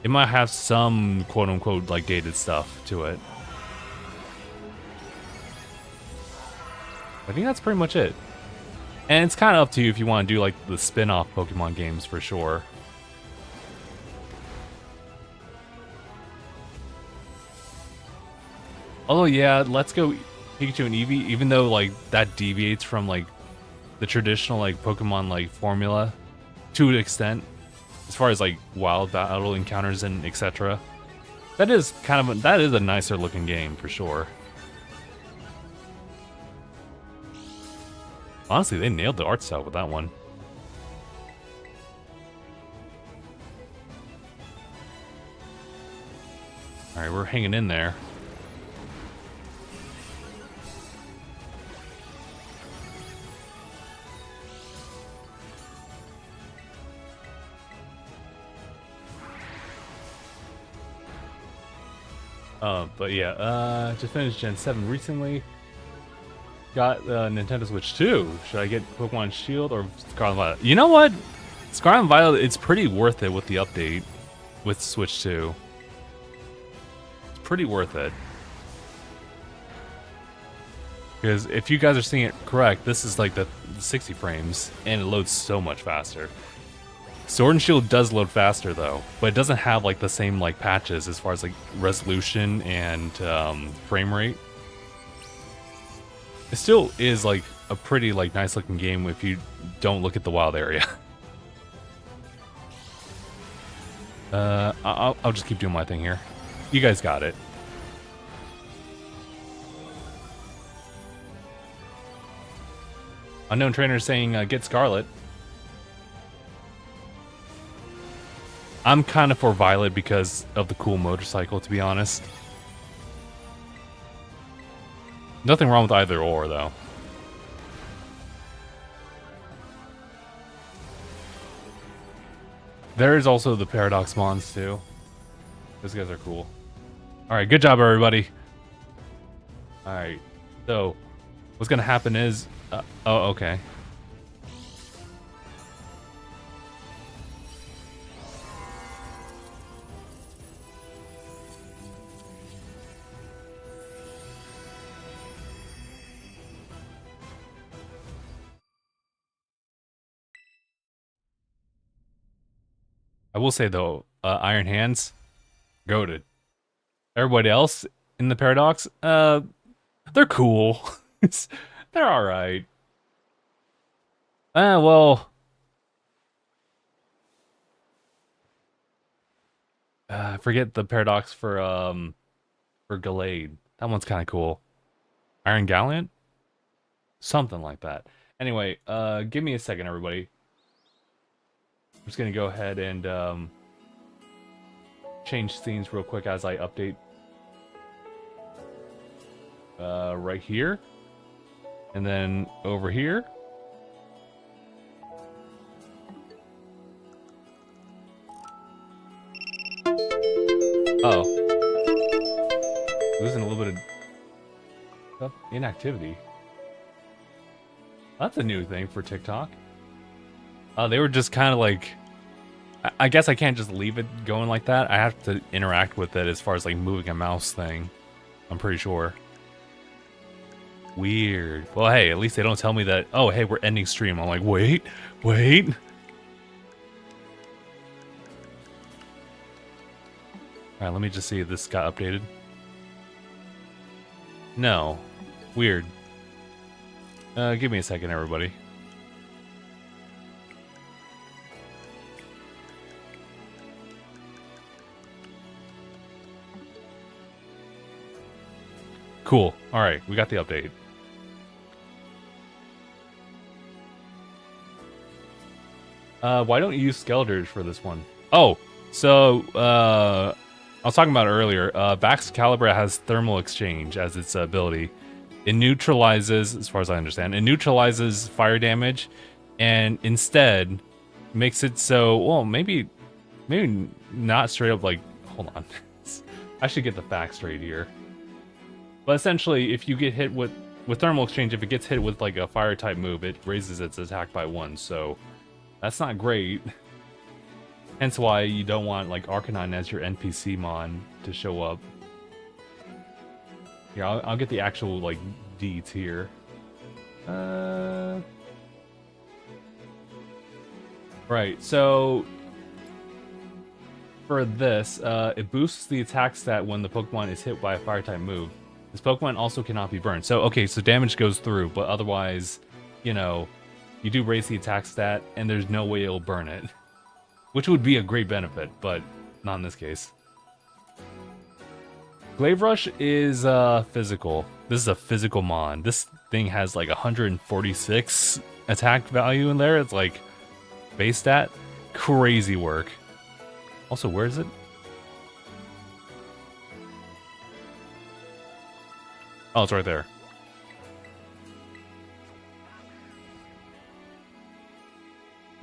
it might have some quote-unquote like dated stuff to it. I think that's pretty much it. And it's kind of up to you if you want to do like the spin-off Pokemon games for sure. Although, yeah, Let's Go Pikachu and Eevee, even though, like, that deviates from, like, the traditional, like, Pokemon, like, formula to an extent, as far as, like, wild battle encounters and etc. That is a nicer looking game, for sure. Honestly, they nailed the art style with that one. Alright, we're hanging in there. But yeah, just finished Gen 7 recently. Got Nintendo Switch 2. Should I get Pokemon Shield or Scarlet and Violet? You know what? Scarlet and Violet, it's pretty worth it with the update with Switch 2. It's pretty worth it. Because if you guys are seeing it correct, this is like the 60 frames, and it loads so much faster. Sword and Shield does load faster though, but it doesn't have like the same like patches as far as like resolution and frame rate. It still is like a pretty like nice looking game if you don't look at the wild area. I'll just keep doing my thing here. You guys got it. Unknown trainer saying get Scarlet. I'm kind of for Violet because of the cool motorcycle, to be honest. Nothing wrong with either or, though. There is also the Paradox Mons, too. Those guys are cool. Alright, good job, everybody. Alright, so what's going to happen is... oh, okay. I will say though, Iron Hands, goated. Everybody else in the Paradox, they're cool. They're all right. Well, I forget the Paradox for Gallade. That one's kind of cool. Iron Gallant, something like that. Anyway, give me a second, everybody. I'm just gonna go ahead and change scenes real quick as I update right here, and then over here. Inactivity. That's a new thing for TikTok. They were just kind of like, I guess I can't just leave it going like that. I have to interact with it as far as like moving a mouse thing. I'm pretty sure. Weird. Well, hey, at least they don't tell me that, oh, hey, we're ending stream. I'm like, wait. All right, let me just see if this got updated. No. Weird. Give me a second, everybody. Cool. All right, we got the update. Why don't you use Skelders for this one? Oh, so I was talking about it earlier. Baxcalibur has thermal exchange as its ability. It neutralizes, as far as I understand, it neutralizes fire damage, and instead makes it so. Well, maybe not straight up. Like, hold on, I should get the facts straight here. But essentially, if you get hit with thermal exchange, if it gets hit with like a fire type move, it raises its attack by 1. So that's not great. Hence why you don't want like Arcanine as your NPC mon to show up. Here, I'll get the actual like deets here. Right. So for this, it boosts the attack stat when the Pokemon is hit by a fire type move. This Pokemon also cannot be burned. So, okay, so damage goes through, but otherwise, you know, you do raise the attack stat, and there's no way it'll burn it. Which would be a great benefit, but not in this case. Glaive Rush is physical. This is a physical mon. This thing has like 146 attack value in there. It's like base stat. Crazy work. Also, where is it? Oh, it's right there.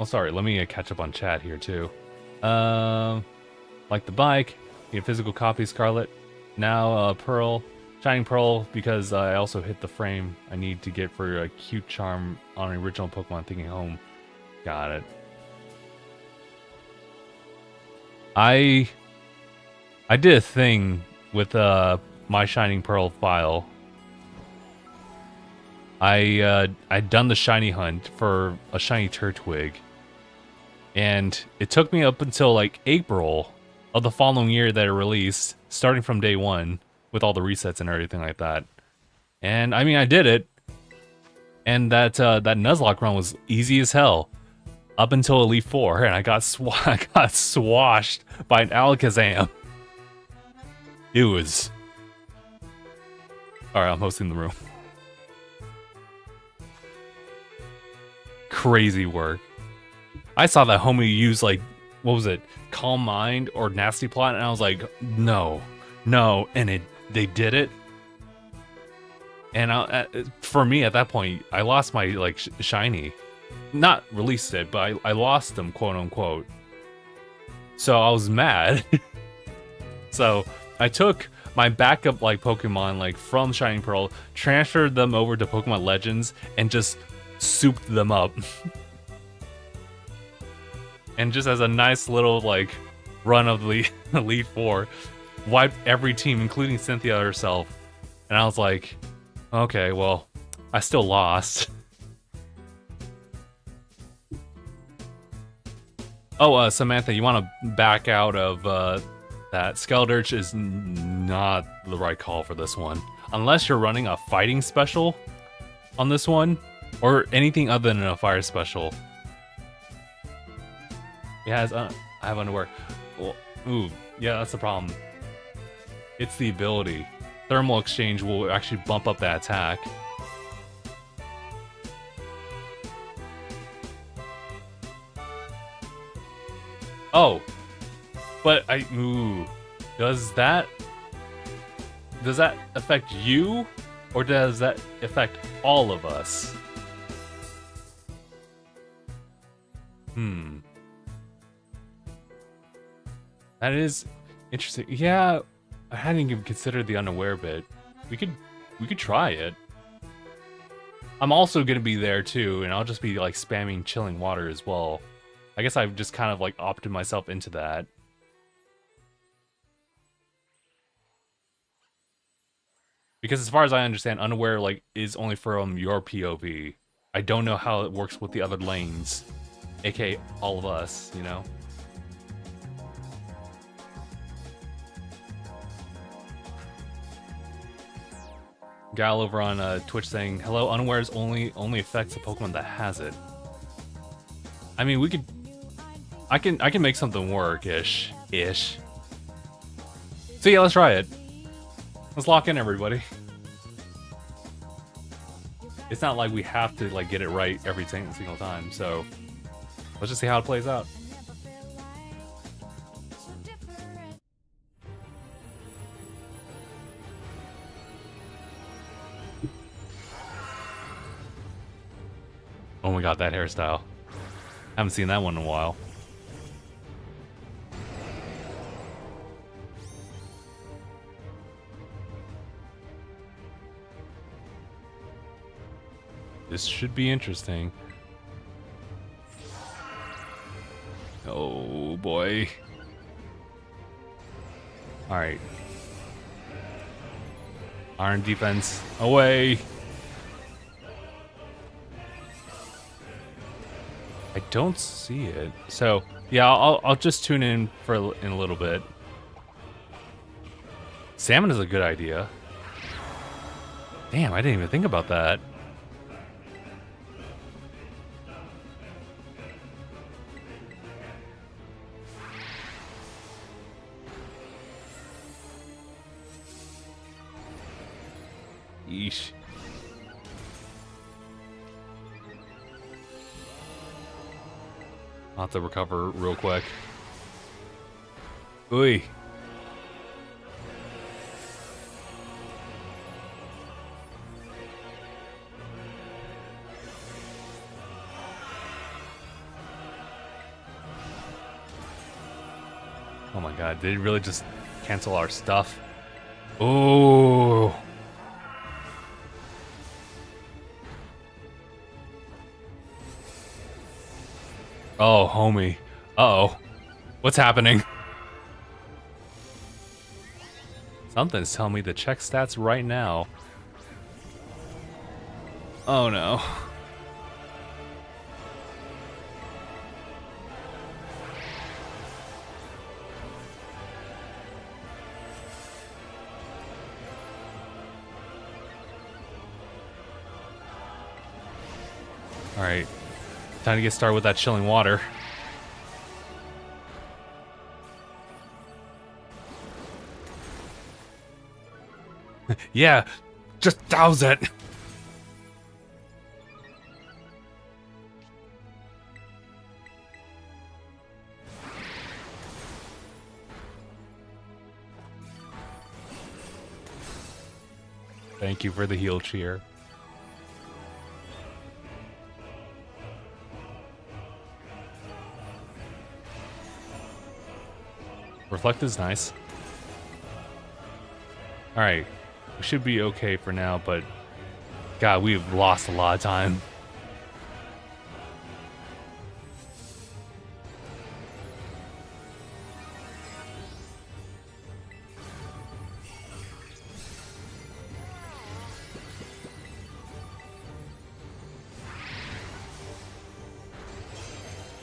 Oh, sorry. Let me catch up on chat here, too. Like the bike. Get physical copy, Scarlet. Now, Pearl. Shining Pearl, because I also hit the frame I need to get for a cute charm on an original Pokemon Thinking Home. Got it. I did a thing with my Shining Pearl file. I'd done the shiny hunt for a shiny Turtwig, and it took me up until like April of the following year that it released, starting from day 1 with all the resets and everything like that. And I mean, I did it, and that Nuzlocke run was easy as hell up until Elite 4, and I got swashed by an Alakazam. It was... Alright, I'm hosting the room. Crazy work. I saw that homie use like, what was it? Calm Mind or Nasty Plot, and I was like, no, and they did it. And for me at that point, I lost my like shiny, not released it, but I lost them, quote unquote. So I was mad. So I took my backup like Pokemon like from Shining Pearl, transferred them over to Pokemon Legends, and just souped them up. And just as a nice little like run of the Elite 4, wiped every team, including Cynthia herself. And I was like, okay, well, I still lost. Oh, Samantha, you want to back out of that? Skeldurch is not the right call for this one. Unless you're running a fighting special on this one, or anything other than a fire special. It has, I have underwear. Well, ooh, yeah, that's the problem. It's the ability. Thermal exchange will actually bump up that attack. Oh, but does that affect you, or does that affect all of us? That is interesting. Yeah, I hadn't even considered the unaware bit. We could We could try it. I'm also gonna be there too, and I'll just be like spamming chilling water as well. I guess I've just kind of like opted myself into that. Because as far as I understand, Unaware like is only from your POV. I don't know how it works with the other lanes, aka all of us, you know? Gal over on Twitch saying, "Hello, Unaware's only affects a Pokemon that has it." I mean, we could, I can make something work ish. So yeah, let's try it. Let's lock in, everybody. It's not like we have to like get it right every single time, so let's just see how it plays out. Oh my god, that hairstyle. Haven't seen that one in a while. This should be interesting. Oh boy. Alright. Iron defense away. I don't see it. So yeah, I'll just tune in for in a little bit. Salmon is a good idea. Damn, I didn't even think about that. Yeesh. I'll have to recover real quick. Ooh. Oh my god, did it really just cancel our stuff? Ooh. Oh, homie. Uh-oh. What's happening? Something's telling me to check stats right now. Oh no. Alright. Time to get started with that chilling water. Yeah, just douse it. Thank you for the heal cheer. Reflect is nice. Alright. We should be okay for now, but god, we've lost a lot of time.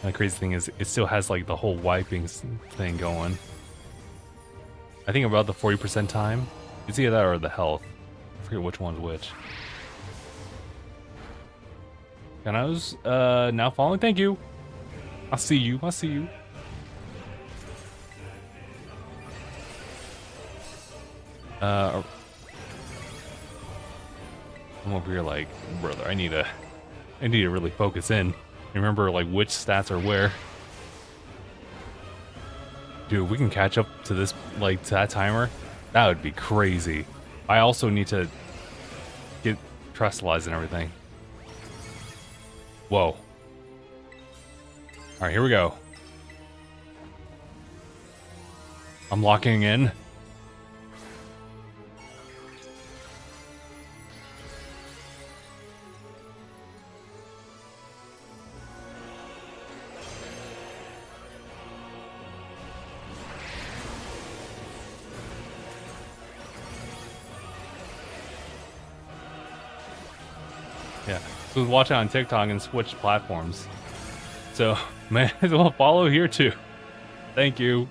And the crazy thing is, it still has like the whole wiping thing going. I think about the 40% time. It's either that or the health. I forget which one's which. Gano's now falling. Thank you. I see you. I see you. I'm over here like, brother, I need to really focus in. Remember like which stats are where. Dude, we can catch up to this, like, to that timer. That would be crazy. I also need to get trustalized and everything. Whoa. Alright, here we go. I'm locking in. Yeah. Who's watching on TikTok and switched platforms. So, may as well follow here too. Thank you.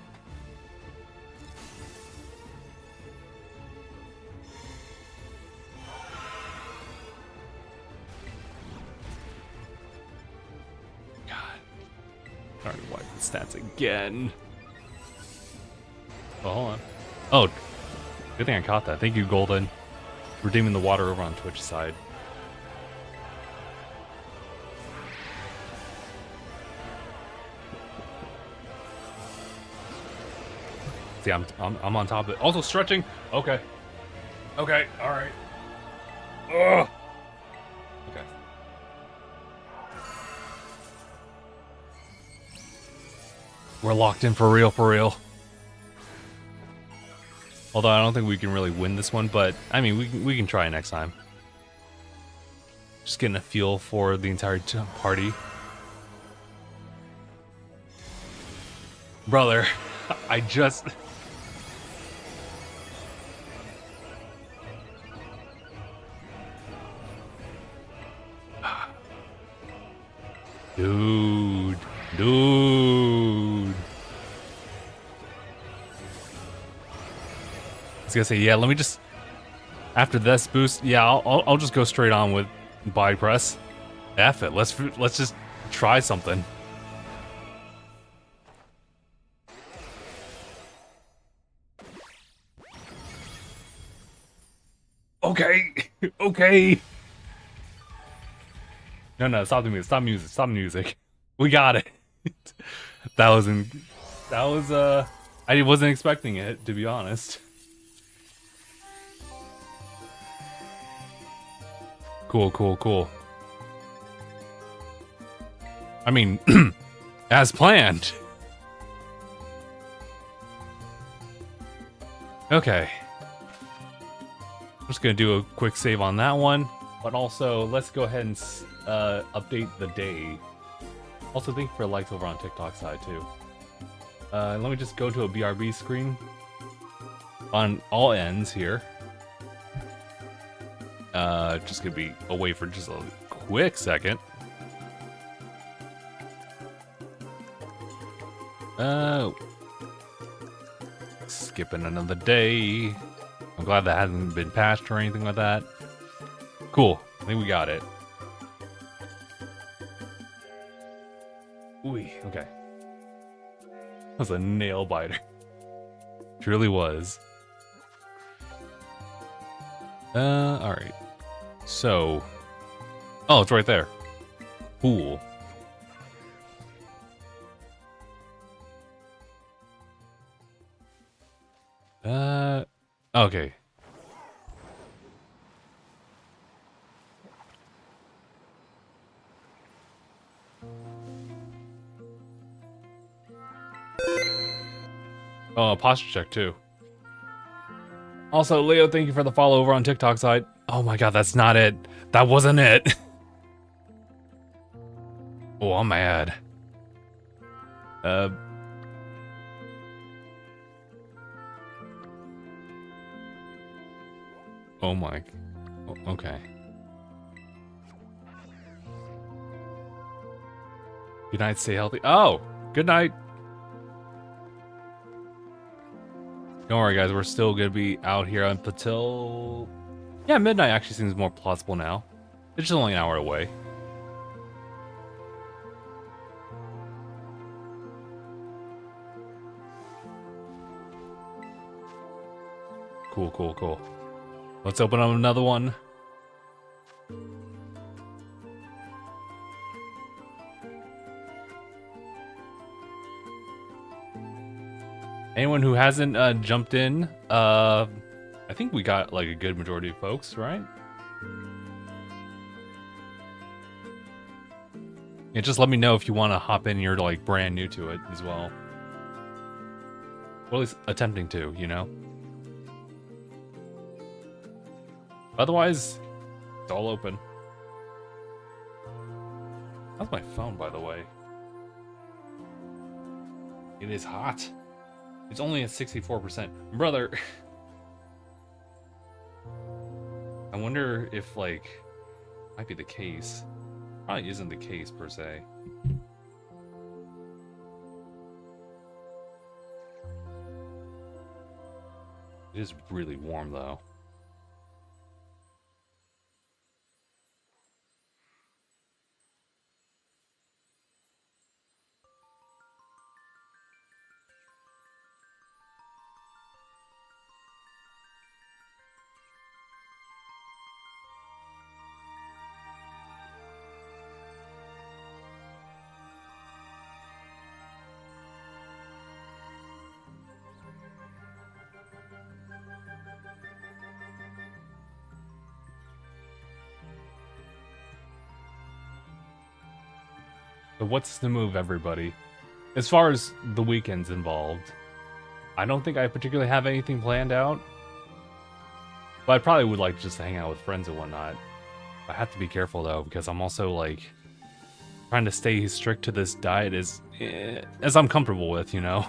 God. Already wiped the stats again. Oh, hold on. Oh, good thing I caught that. Thank you, Golden. Redeeming the water over on Twitch side. See, I'm on top of it. Also stretching. Okay. Okay. All right. Ugh. Okay. We're locked in for real, for real. Although I don't think we can really win this one, but I mean, we can try next time. Just getting a feel for the entire party. Brother, I just... Dude. I was gonna say, yeah, let me just... After this boost, yeah, I'll just go straight on with buy press. F it, let's just try something. Okay, okay. No, stop the music, stop music. We got it. That was, I wasn't expecting it, to be honest. Cool. I mean, as planned. Okay. I'm just gonna do a quick save on that one, but also let's go ahead and update the day. Also, thank you for likes over on TikTok side too. Let me just go to a BRB screen on all ends here. Just gonna be away for just a quick second. Skipping another day. I'm glad that hasn't been patched or anything like that. Cool. I think we got it. Ooh, okay. That was a nail biter. Truly was. Alright. So... Oh, it's right there. Cool. Okay. Oh, posture check too. Also, Leo, thank you for the follow over on TikTok side. Oh my god, that's not it. That wasn't it. Oh, I'm mad. Oh my. Okay. Good night, stay healthy. Oh, good night. Don't worry, guys. We're still gonna be out here until... Yeah, midnight actually seems more plausible now. It's just only an hour away. Cool. Let's open up another one. Anyone who hasn't jumped in, I think we got like a good majority of folks, right? Yeah, just let me know if you want to hop in and you're like brand new to it as well. Or at least attempting to, you know? Otherwise, it's all open. How's my phone, by the way? It is hot. It's only at 64%. Brother. I wonder if, like... Might be the case. Probably isn't the case per se. It is really warm though. So what's the move, everybody? As far as the weekends involved, I don't think I particularly have anything planned out. But I probably would like just to hang out with friends and whatnot. I have to be careful though, because I'm also like trying to stay strict to this diet as I'm comfortable with, you know.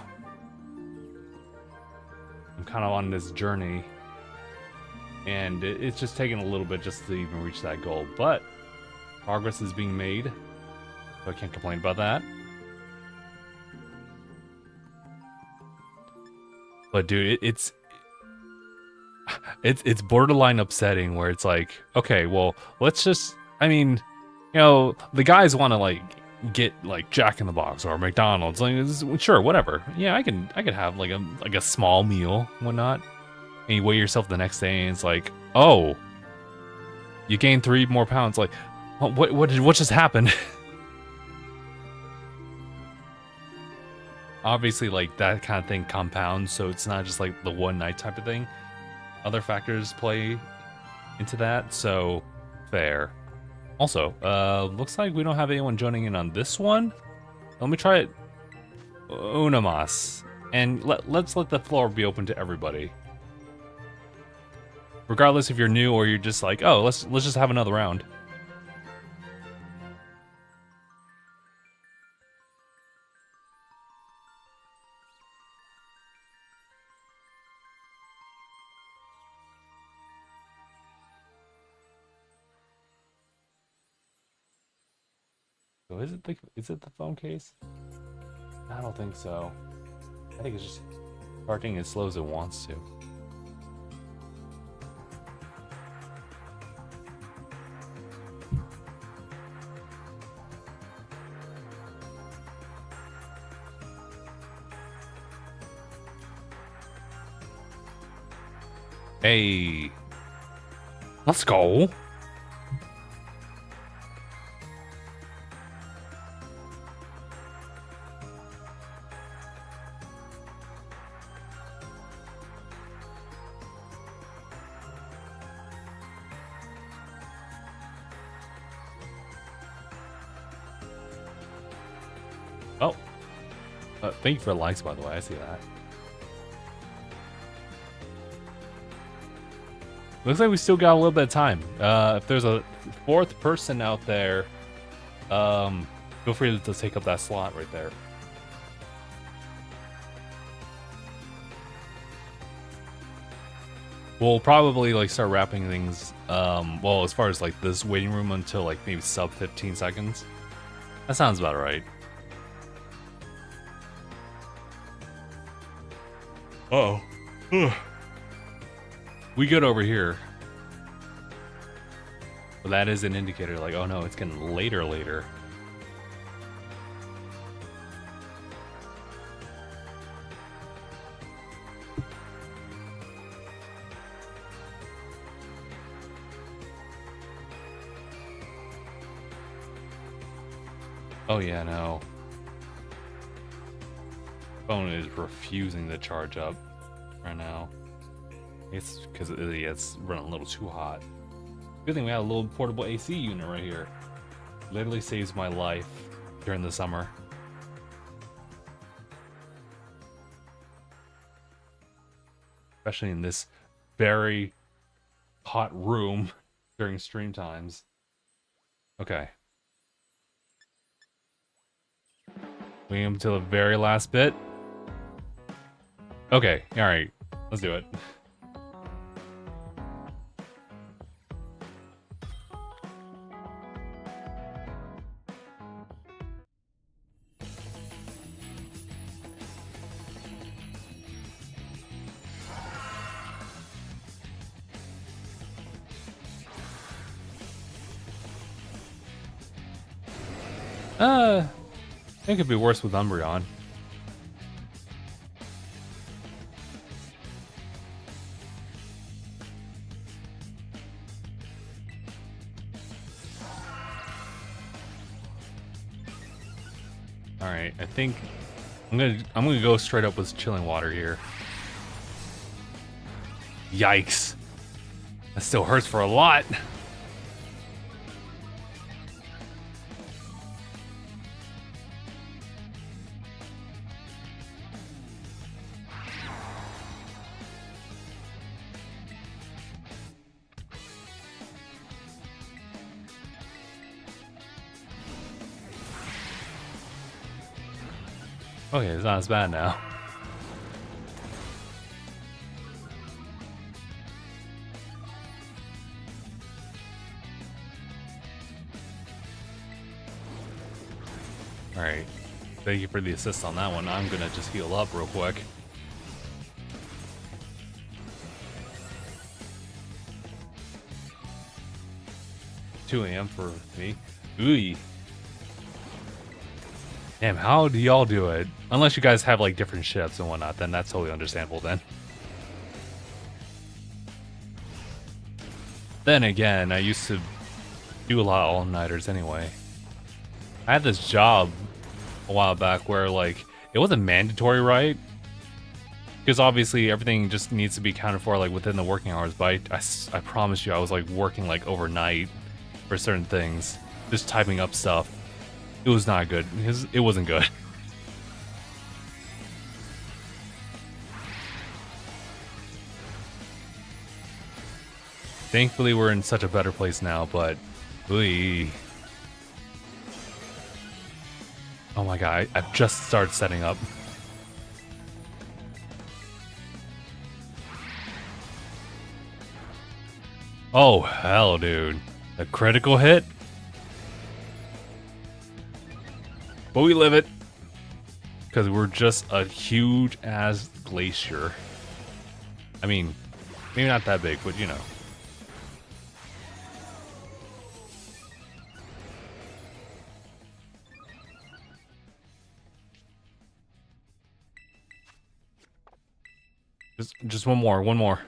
I'm kind of on this journey, and it's just taking a little bit just to even reach that goal. But progress is being made, so I can't complain about that. But dude, it's borderline upsetting where it's like, okay, well, let's just, I mean, you know, the guys want to like get like Jack in the Box or McDonald's, like, sure, whatever. Yeah, I can have like a small meal, whatnot. And you weigh yourself the next day, and it's like, oh, you gained 3 more pounds. Like, what just happened? Obviously, like that kind of thing compounds, so it's not just like the one night type of thing. Other factors play into that, so fair. Also, looks like we don't have anyone joining in on this one. Let me try it una más, and let's let the floor be open to everybody, regardless if you're new or you're just like, oh, let's just have another round. So is it the phone case? I don't think so. I think it's just starting as slow as it wants to. Hey, let's go. Oh, thank you for the likes, by the way. I see that. Looks like we still got a little bit of time. If there's a 4th person out there, feel free to take up that slot right there. We'll probably like start wrapping things, well, as far as like this waiting room until like maybe sub 15 seconds. That sounds about right. Uh oh. We good over here. But that is an indicator like, oh no, it's getting later. Oh yeah, no. Phone is refusing to charge up right now. It's because it's running a little too hot. Good thing we have a little portable AC unit right here. Literally saves my life during the summer. Especially in this very hot room during stream times. Okay. Waiting until the very last bit. Okay, alright. Let's do it. I think it'd be worse with Umbreon. All right, I think I'm gonna go straight up with chilling water here. Yikes. That still hurts for a lot. Okay, it's not as bad now. Alright. Thank you for the assist on that one. I'm gonna just heal up real quick. $2 AM for me. Ooh. Damn, how do y'all do it? Unless you guys have like different shifts and whatnot, then that's totally understandable then. Then again, I used to do a lot of all-nighters anyway. I had this job a while back where like it wasn't mandatory, right? Because obviously everything just needs to be accounted for like within the working hours, but I promise you I was like working like overnight for certain things, just typing up stuff. It was not good. It wasn't good. Thankfully, we're in such a better place now, but... Ooh. Oh my god, I've just started setting up. Oh, hell, dude. A critical hit? But we live it. Because we're just a huge-ass glacier. I mean, maybe not that big, but you know. Just one more.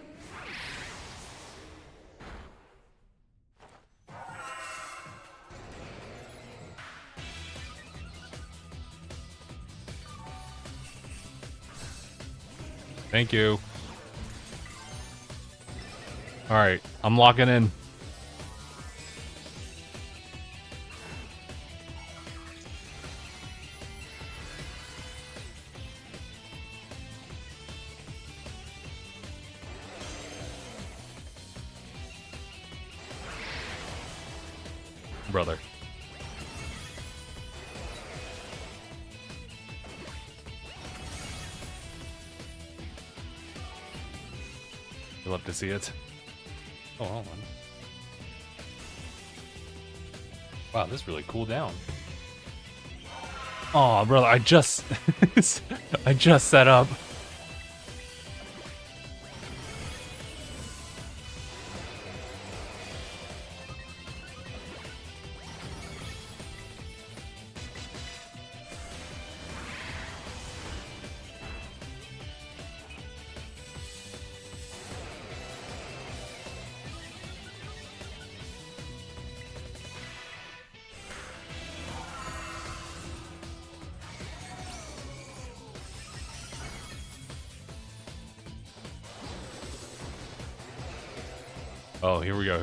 Thank you. Alright, I'm locking in. Brother. You love to see it. Oh, hold on. Wow, this really cooled down. Oh, brother, I just I just set up. Oh, here we go.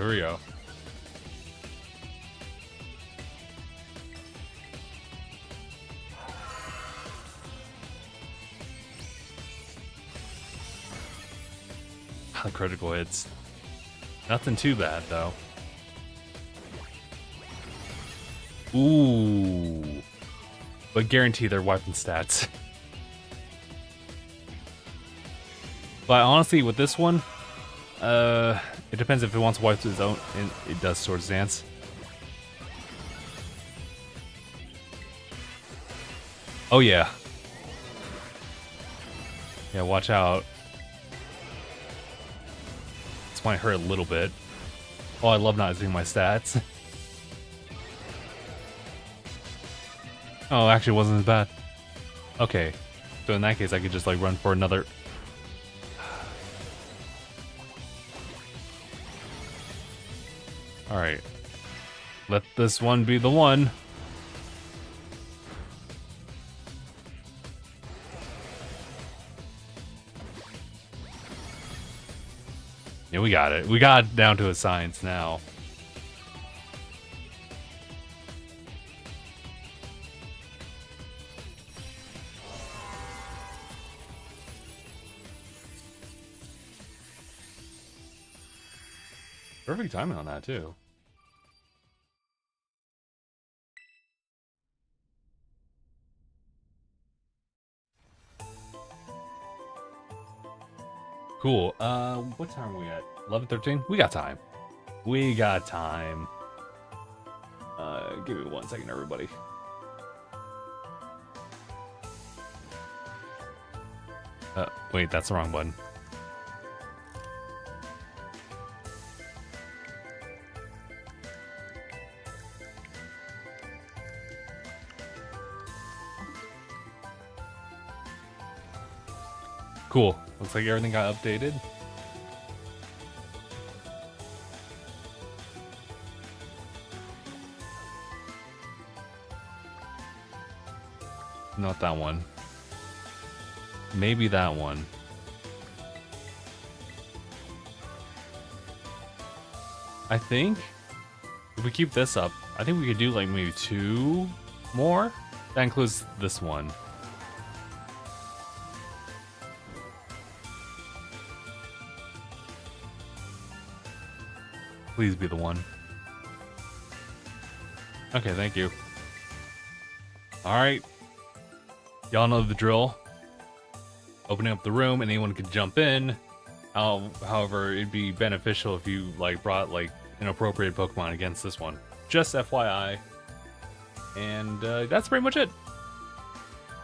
The critical hits. Nothing too bad, though. Ooh. But guarantee they're wiping stats. But honestly, with this one, it depends if it wants to wipe its own, and it does Swords Dance. Oh yeah. Yeah, watch out. This might hurt a little bit. Oh, I love not seeing my stats. Oh, actually, it wasn't as bad. Okay, so in that case, I could just like run for another. All right, let this one be the one. Yeah, we got it. We got it down to a science now. Perfect timing on that too. Cool. What time are we at? 11:13. We got time. We got time. Give me 1 second, everybody. Wait, that's the wrong button. Cool. Looks like everything got updated. Not that one. Maybe that one. I think if we keep this up, I think we could do like maybe 2 more. That includes this one. Please be the one. Okay, thank you. Alright. Y'all know the drill. Opening up the room and anyone could jump in. However, it'd be beneficial if you like brought like inappropriate Pokemon against this one. Just FYI. And that's pretty much it.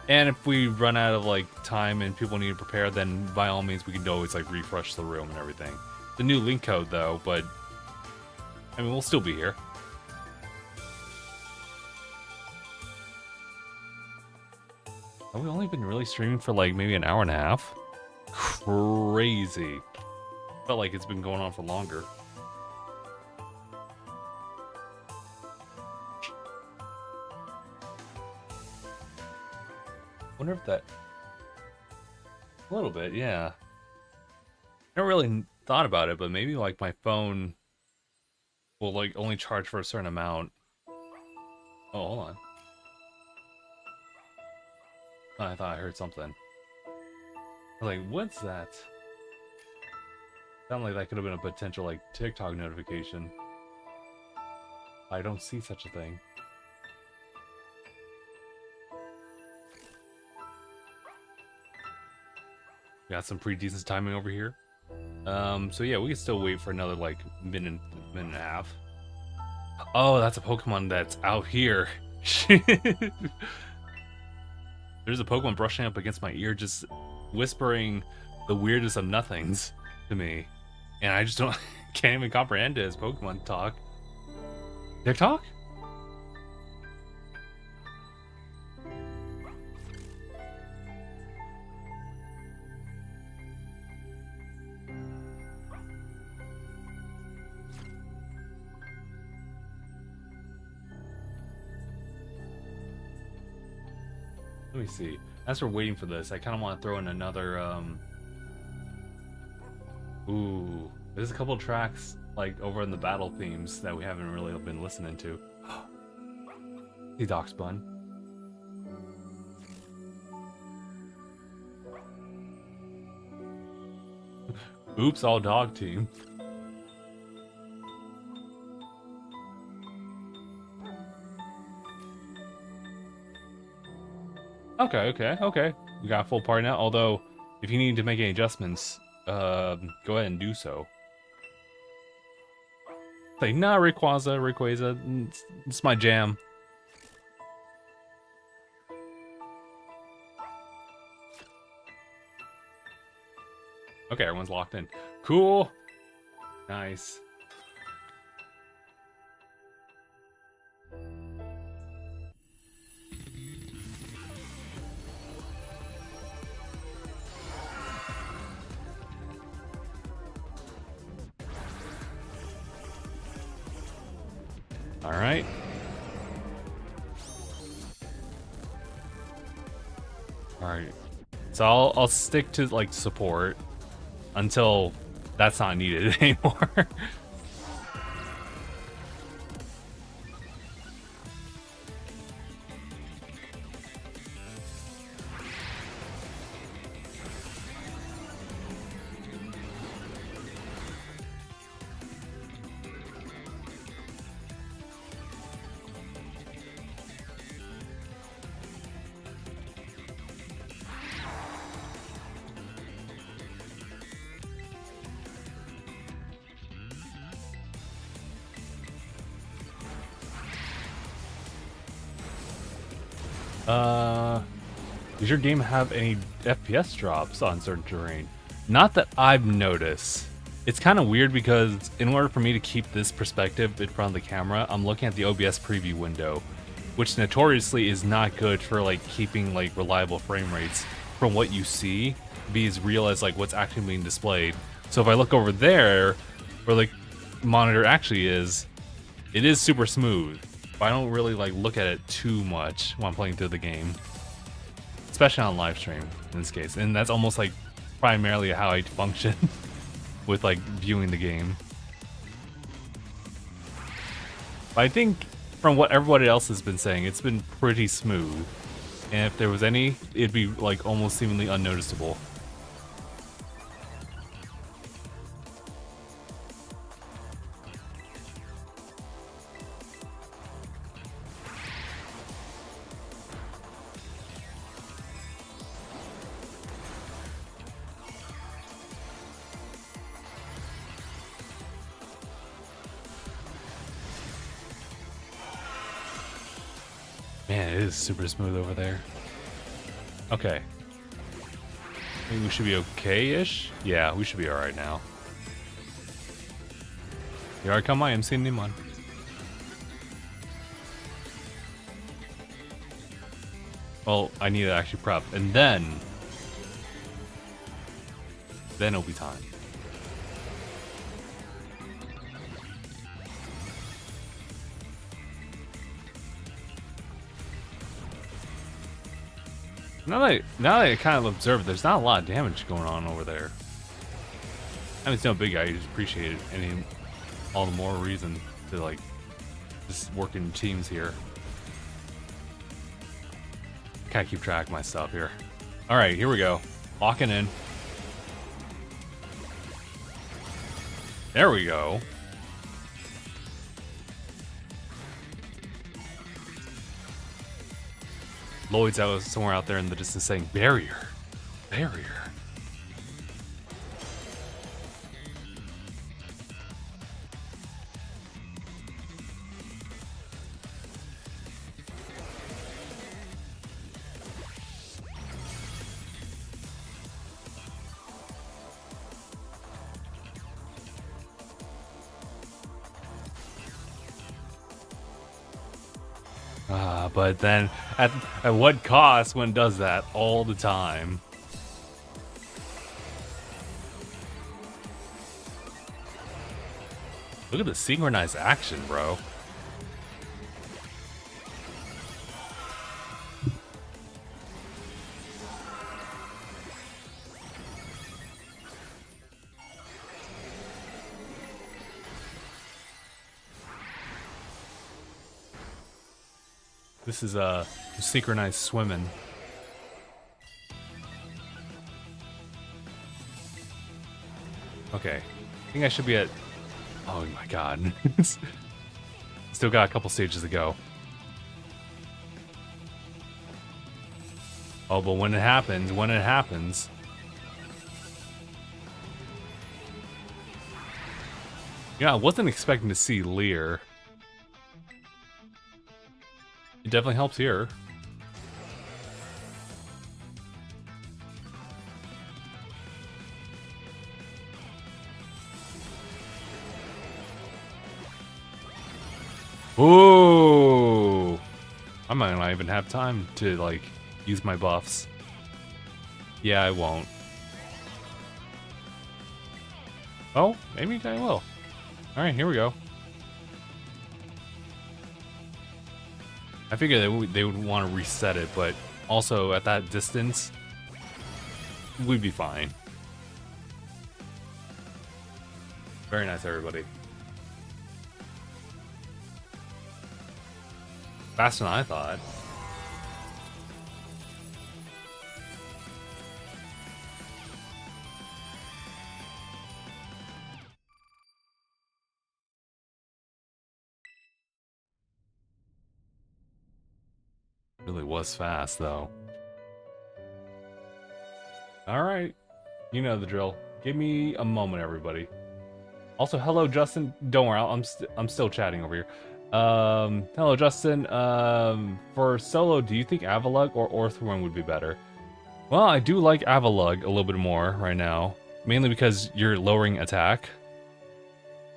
And if we run out of like time and people need to prepare, then by all means we can always like refresh the room and everything. The new link code though, but I mean we'll still be here. Have we only been really streaming for like maybe an hour and a half? Crazy. Felt like it's been going on for longer. Wonder if that... A little bit, yeah. I never really thought about it, but maybe like my phone will like only charge for a certain amount. Oh, hold on. Oh, I thought I heard something. I was like, what's that? Sounded like that could have been a potential like TikTok notification. I don't see such a thing. Got some pretty decent timing over here. So yeah, we can still wait for another like minute and a half. Oh, that's a Pokemon that's out here. There's a Pokemon brushing up against my ear, just whispering the weirdest of nothings to me, and I just don't can't even comprehend it as Pokemon talk. TikTok? Let me see. As we're waiting for this, I kind of want to throw in another, Ooh, there's a couple of tracks, like, over in the battle themes that we haven't really been listening to. The Doc's Bun. Oops, all dog team. Okay. We got a full party now. Although, if you need to make any adjustments, go ahead and do so. Like, nah, Rayquaza, it's my jam. Okay, everyone's locked in. Cool. Nice. All right. All right. So I'll stick to like support until that's not needed anymore. Does your game have any FPS drops on certain terrain? Not that I've noticed. It's kind of weird because in order for me to keep this perspective in front of the camera, I'm looking at the OBS preview window, which notoriously is not good for like keeping like reliable frame rates from what you see be as real as like what's actually being displayed. So if I look over there, where the monitor actually is, it is super smooth. But I don't really like look at it too much when I'm playing through the game, especially on live stream in this case. And that's almost like primarily how I function with like viewing the game. But I think from what everybody else has been saying, it's been pretty smooth. And if there was any, it'd be like almost seemingly unnoticeable. Man, it is super smooth over there. Okay. I think we should be okay-ish? Yeah, we should be alright now. Here I come, I am seeing him on. Well, I need to actually prep, and then it'll be time. Now that I kind of observe, there's not a lot of damage going on over there. I mean, it's no big guy. You just appreciate it, and all the more reason to like just work in teams here. Kind of keep track of my stuff here. All right, here we go. Locking in. There we go. Lloyd's out somewhere out there in the distance saying, barrier. Barrier. But then at what cost when it does that all the time? Look at the synchronized action, bro. This is synchronized swimming. Okay, I think I should be at. Oh my god! Still got a couple stages to go. Oh, but when it happens, yeah, I wasn't expecting to see Lear. It definitely helps here. Ooh! I might not even have time to, like, use my buffs. Yeah, I won't. Oh, maybe I will. Alright, here we go. I figured they would want to reset it, but also at that distance, we'd be fine. Very nice, everybody. Faster than I thought. Really was fast, though. Alright. You know the drill. Give me a moment, everybody. Also, hello, Justin. Don't worry, I'm still chatting over here. Hello, Justin. For solo, do you think Avalugg or Orthworm would be better? Well, I do like Avalugg a little bit more right now. Mainly because you're lowering attack.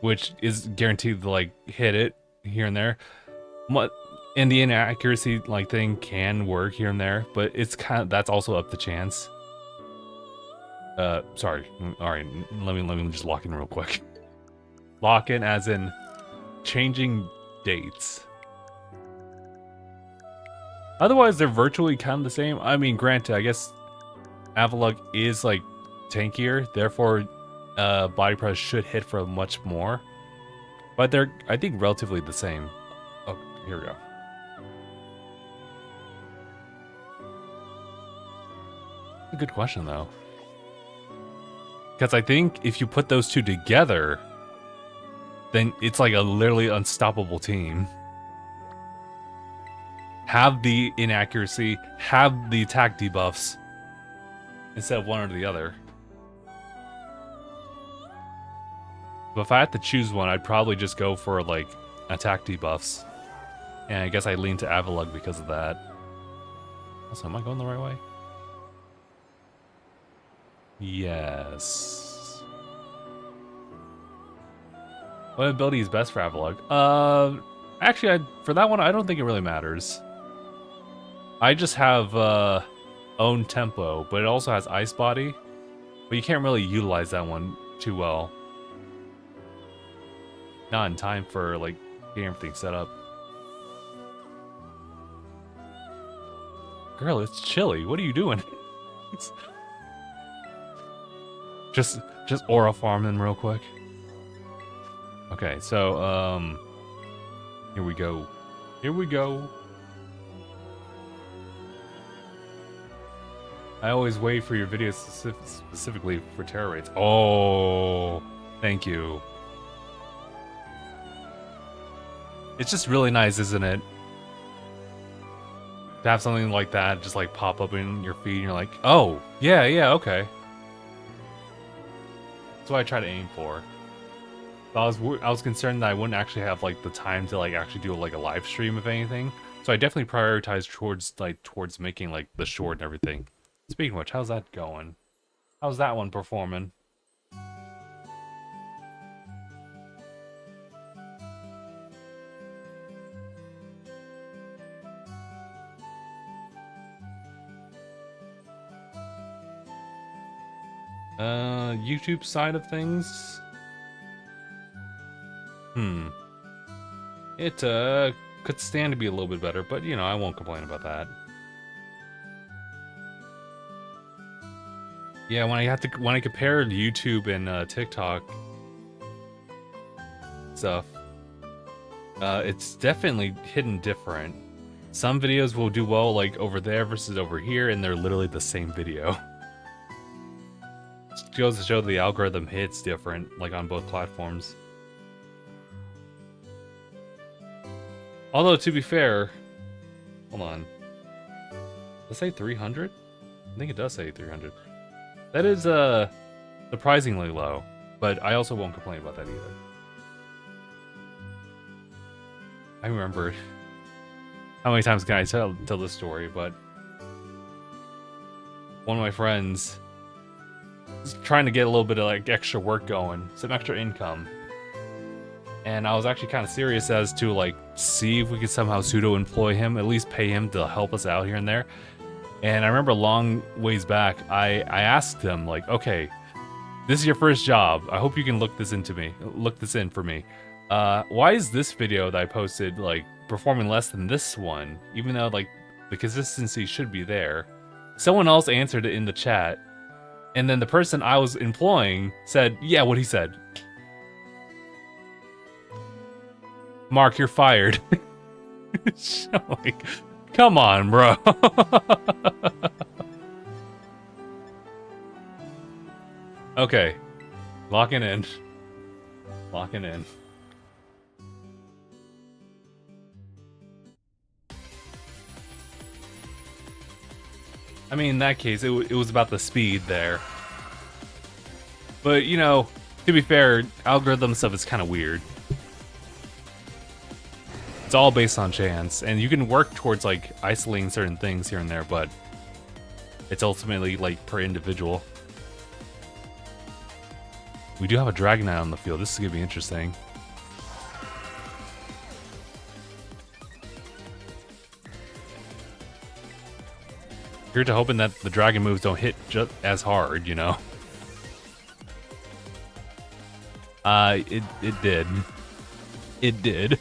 Which is guaranteed to, like, hit it here and there. And the inaccuracy like thing can work here and there, but it's that's also up to chance. Sorry. All right, let me just lock in real quick. Lock in as in changing dates. Otherwise, they're virtually kind of the same. I mean, granted, I guess Avalugg is like tankier, therefore, body press should hit for much more. But they're, I think, relatively the same. Oh, here we go. A good question, though. Because I think if you put those two together, then it's like a literally unstoppable team. Have the inaccuracy, have the attack debuffs, instead of one or the other. But if I had to choose one, I'd probably just go for, like, attack debuffs. And I guess I lean to Avalugg because of that. Also, am I going the right way? Yes. What ability is best for Avalugg? Actually, for that one, I don't think it really matters. I just have own tempo, but it also has ice body. But you can't really utilize that one too well. Not in time for, like, getting everything set up. Girl, it's chilly. What are you doing? Just aura farming real quick. Okay, so, here we go. Here we go. I always wait for your videos specifically for terror rates. Oh, thank you. It's just really nice, isn't it? To have something like that just like pop up in your feed and you're like, oh, yeah, okay. That's what I try to aim for. But I was concerned that I wouldn't actually have like the time to like actually do like a live stream of anything. So I definitely prioritize towards making like the short and everything. Speaking of which, how's that going? How's that one performing? YouTube side of things? It, could stand to be a little bit better, but, you know, I won't complain about that. Yeah, when I compare YouTube and, TikTok stuff, it's definitely hidden different. Some videos will do well, like, over there versus over here, and they're literally the same video. It goes to show the algorithm hits different, like on both platforms. Although, to be fair, hold on. Does it say 300? I think it does say 300. That is, surprisingly low, but I also won't complain about that either. I remember, how many times can I tell this story, but one of my friends was trying to get a little bit of like extra work going, some extra income. And I was actually kind of serious as to like see if we could somehow pseudo employ him, at least pay him to help us out here and there. And I remember a long ways back, I asked him like, okay, this is your first job. I hope you can look this in for me. Why is this video that I posted like performing less than this one, even though like the consistency should be there? Someone else answered it in the chat, and then the person I was employing said, "Yeah, what he said." Mark, you're fired. Like, come on, bro. Okay, locking in. Locking in. I mean, in that case, it was about the speed there. But, you know, to be fair, algorithm stuff is kind of weird. It's all based on chance, and you can work towards, like, isolating certain things here and there, but it's ultimately, like, per individual. We do have a Dragonite on the field. This is going to be interesting. Here to hoping that the dragon moves don't hit just as hard, you know. It did. It did.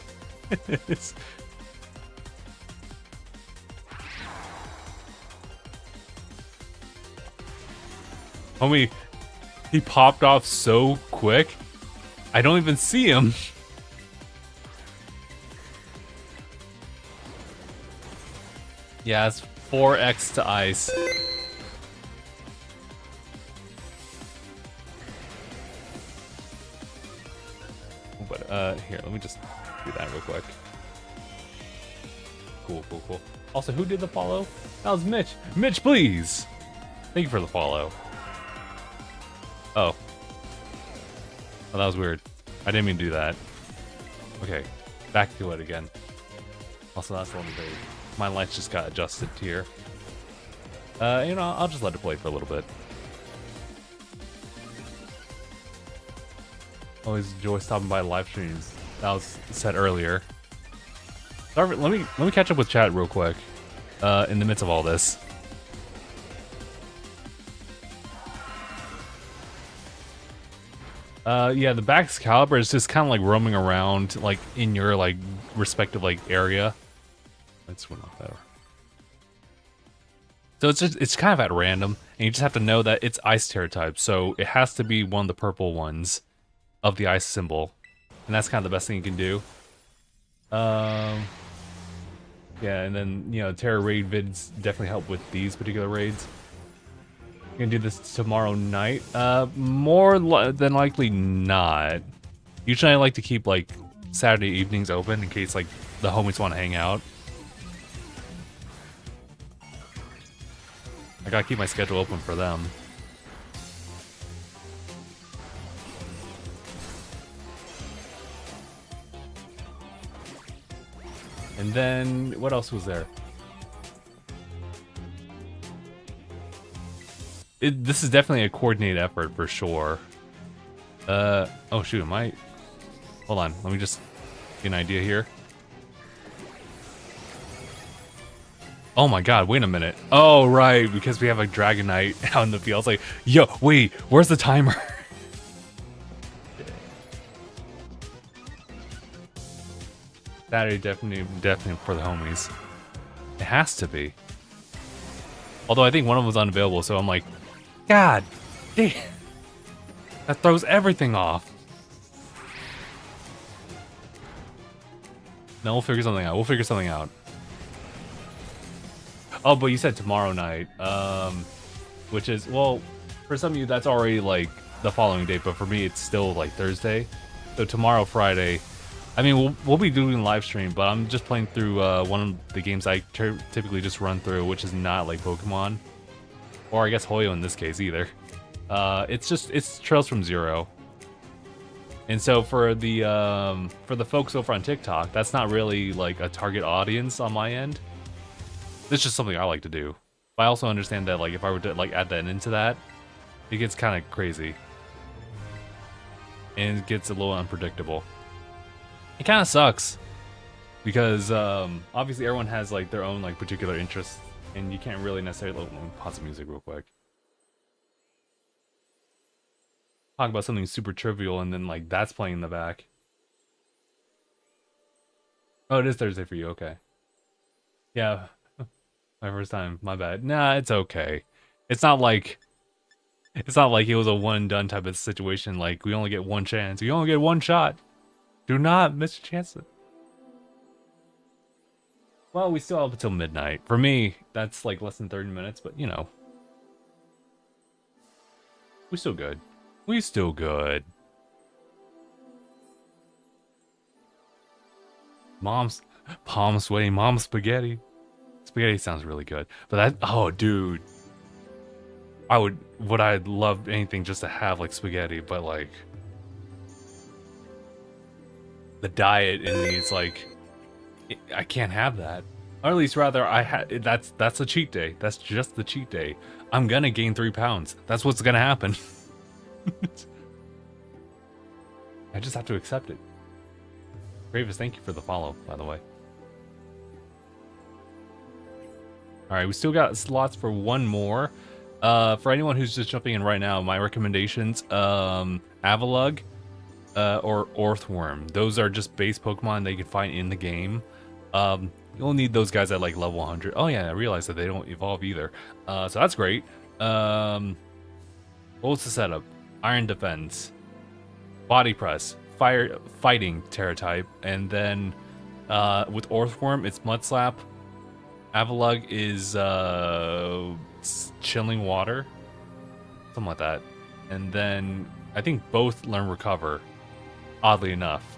Homie, he popped off so quick. I don't even see him. Yeah, it's 4x to ice. But here, let me just do that real quick. Cool, cool, cool. Also, who did the follow? That was Mitch. Mitch, please. Thank you for the follow. Oh. Oh, that was weird. I didn't mean to do that. Okay, back to it again. Also, that's a little bit. My lights just got adjusted here. You know, I'll just let it play for a little bit. Always enjoy stopping by live streams. That was said earlier. Sorry, let me catch up with chat real quick. In the midst of all this. Yeah, the Baxcalibur is just kind of like roaming around, like in your like respective like area. Let's win off that. So it's kind of at random, and you just have to know that it's ice tera type, so it has to be one of the purple ones of the ice symbol, and that's kind of the best thing you can do. Yeah, and then you know, Terra raid vids definitely help with these particular raids. You gonna do this tomorrow night? More than likely not. Usually I like to keep like Saturday evenings open in case like the homies want to hang out. I gotta keep my schedule open for them. And then, what else was there? This is definitely a coordinated effort for sure. Oh shoot, am I? Hold on, let me just get an idea here. Oh my god, wait a minute. Oh, right, because we have a Dragonite out in the field. I was like, yo, wait, where's the timer? Saturday definitely for the homies. It has to be. Although I think one of them was unavailable, so I'm like, God damn. That throws everything off. No, we'll figure something out. We'll figure something out. Oh, but you said tomorrow night, which is, well, for some of you that's already like the following day, but for me it's still like Thursday. So tomorrow, Friday, I mean we'll be doing live stream, but I'm just playing through one of the games I typically just run through, which is not like Pokemon, or I guess Hoyo in this case either. It's Trails from Zero. And so for the folks over on TikTok, that's not really like a target audience on my end. It's just something I like to do. But I also understand that like if I were to like add that into that, it gets kind of crazy. And it gets a little unpredictable. It kind of sucks. Because obviously everyone has like their own like particular interests, and you can't really necessarily, let me pause the music real quick. Talk about something super trivial and then like that's playing in the back. Oh, it is Thursday for you. Okay. Yeah, my first time. My bad. Nah, it's okay. It's not like it's not like it was a one and done type of situation. Like we only get one chance. We only get one shot. Do not miss your chances. Well, we still have until midnight. For me, that's like less than 30 minutes, but you know, we still good. We still good. Mom's palm sweaty. Mom's spaghetti. Spaghetti sounds really good. But that, oh, dude, would I love anything just to have like spaghetti, but like the diet in me is like I can't have that. Or at least rather I that's a cheat day. That's just the cheat day. I'm gonna gain 3 pounds. That's what's gonna happen. I just have to accept it. Gravis, thank you for the follow, by the way. Alright, we still got slots for one more. For anyone who's just jumping in right now, my recommendations, Avalugg, or Orthworm. Those are just base Pokemon that you can find in the game. You'll need those guys at like level 100. Oh yeah, I realized that they don't evolve either. So that's great. What was the setup? Iron Defense, Body Press, Fire Fighting Tera type, and then with Orthworm, it's Mud Slap. Avalugg is Chilling Water, something like that. And then I think both learn Recover, oddly enough.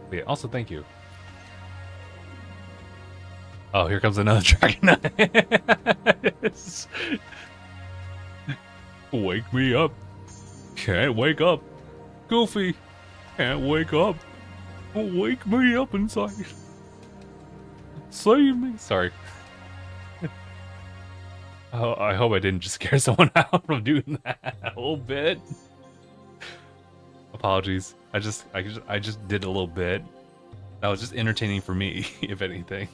But yeah, also thank you. Oh, here comes another Dragonite. Wake me up. Can't wake up. Goofy. Can't wake up. Wake me up inside. Save me. Sorry. Oh, I hope I didn't just scare someone out from doing that a little bit. Apologies. I just did a little bit. That was just entertaining for me, if anything.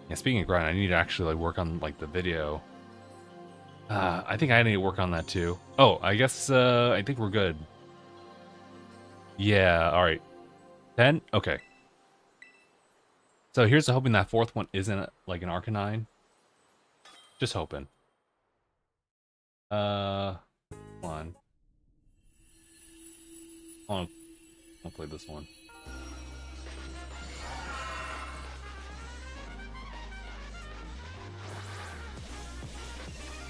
Yeah, speaking of grind, I need to actually like work on like the video. I think I need to work on that too. Oh, I guess I think we're good. Yeah, all right. 10? Okay. So here's to hoping that fourth one isn't like an Arcanine. Just hoping. Hold on. I'll play this one.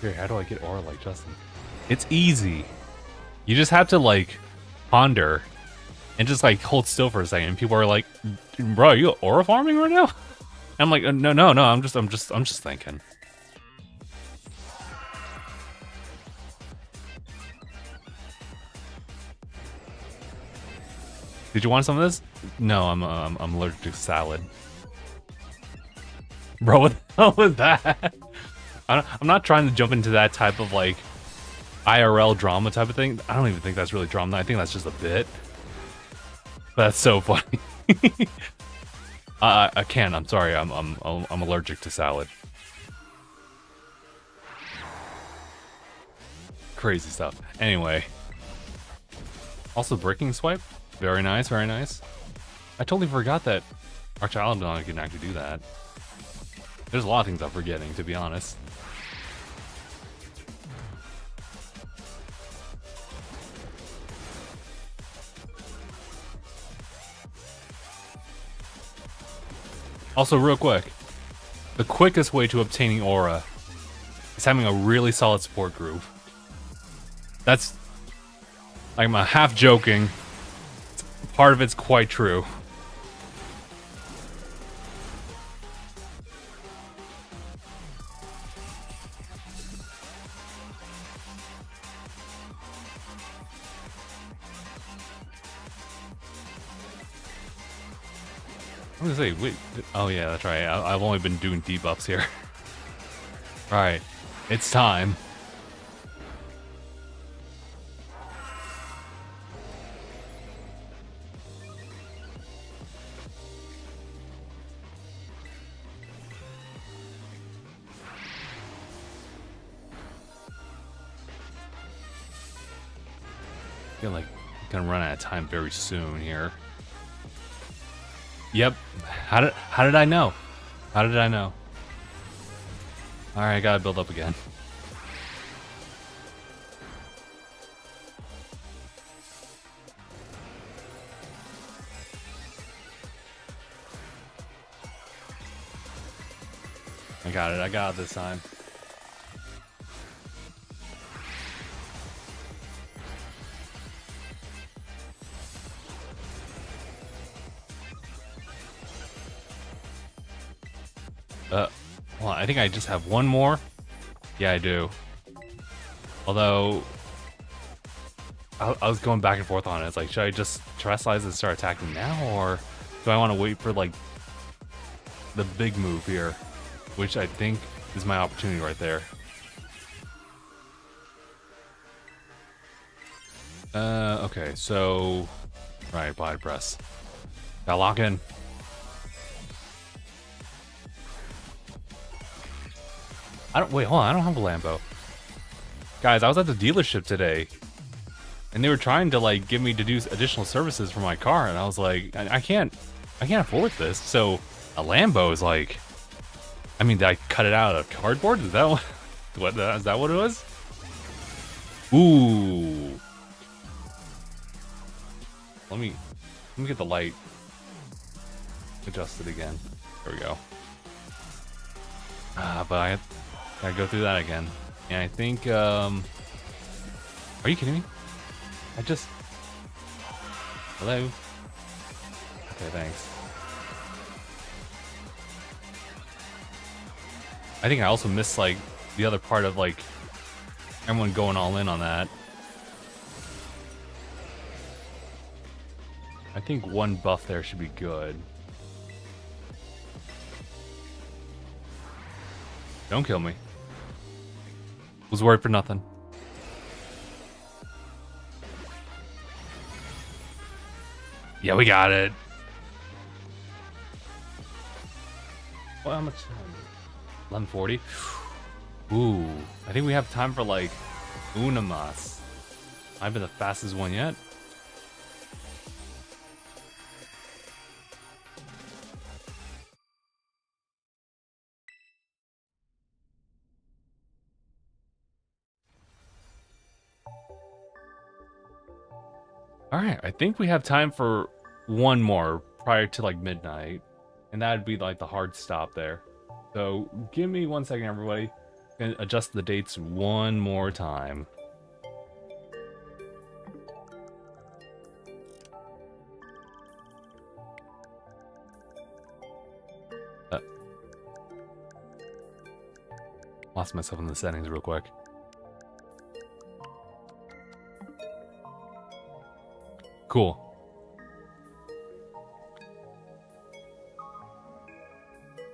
Here, how do I get aura like Justin? It's easy. You just have to like ponder and just like hold still for a second. And people are like, "Bro, are you aura farming right now?" I'm like, "No, no, no. I'm just thinking." Did you want some of this? No, I'm allergic to salad. Bro, what the hell was that? I'm not trying to jump into that type of like IRL drama type of thing. I don't even think that's really drama. I think that's just a bit. But that's so funny. I can't. I'm sorry. I'm allergic to salad. Crazy stuff. Anyway. Also, breaking swipe. Very nice. Very nice. I totally forgot that Archaludon can actually do that. There's a lot of things I'm forgetting, to be honest. Also, real quick, the quickest way to obtaining aura is having a really solid support group. That's, I'm half joking. Part of it's quite true. I'm gonna say, wait, oh yeah, that's right. I've only been doing debuffs here. Alright, it's time. feel like I'm gonna run out of time very soon here. Yep. How did I know? How did I know? Alright, I gotta build up again. I got it. I got it this time. Well, I think I just have one more. Yeah, I do. Although, I was going back and forth on it. It's like, should I just terrestrialize and start attacking now, or do I want to wait for like the big move here, which I think is my opportunity right there. Okay, so right, blind press. Gotta lock in. Wait, hold on, I don't have a Lambo. Guys, I was at the dealership today, and they were trying to like get me to do additional services for my car, and I was like, I can't afford this. So a Lambo is like, I mean, did I cut it out of cardboard? Is that is that what it was? Ooh. Let me get the light adjusted again. There we go. But I gotta go through that again. And I think, are you kidding me? Hello? Okay, thanks. I think I also missed, like, the other part of, like, everyone going all in on that. I think one buff there should be good. Don't kill me. Was worried for nothing. Yeah, we got it. Well, how much time? 11:40. Ooh, I think we have time for like Unamas. I've been the fastest one yet. Alright, I think we have time for one more prior to like midnight. And that'd be like the hard stop there. So give me 1 second, everybody. And adjust the dates one more time. Lost myself in the settings real quick. Cool.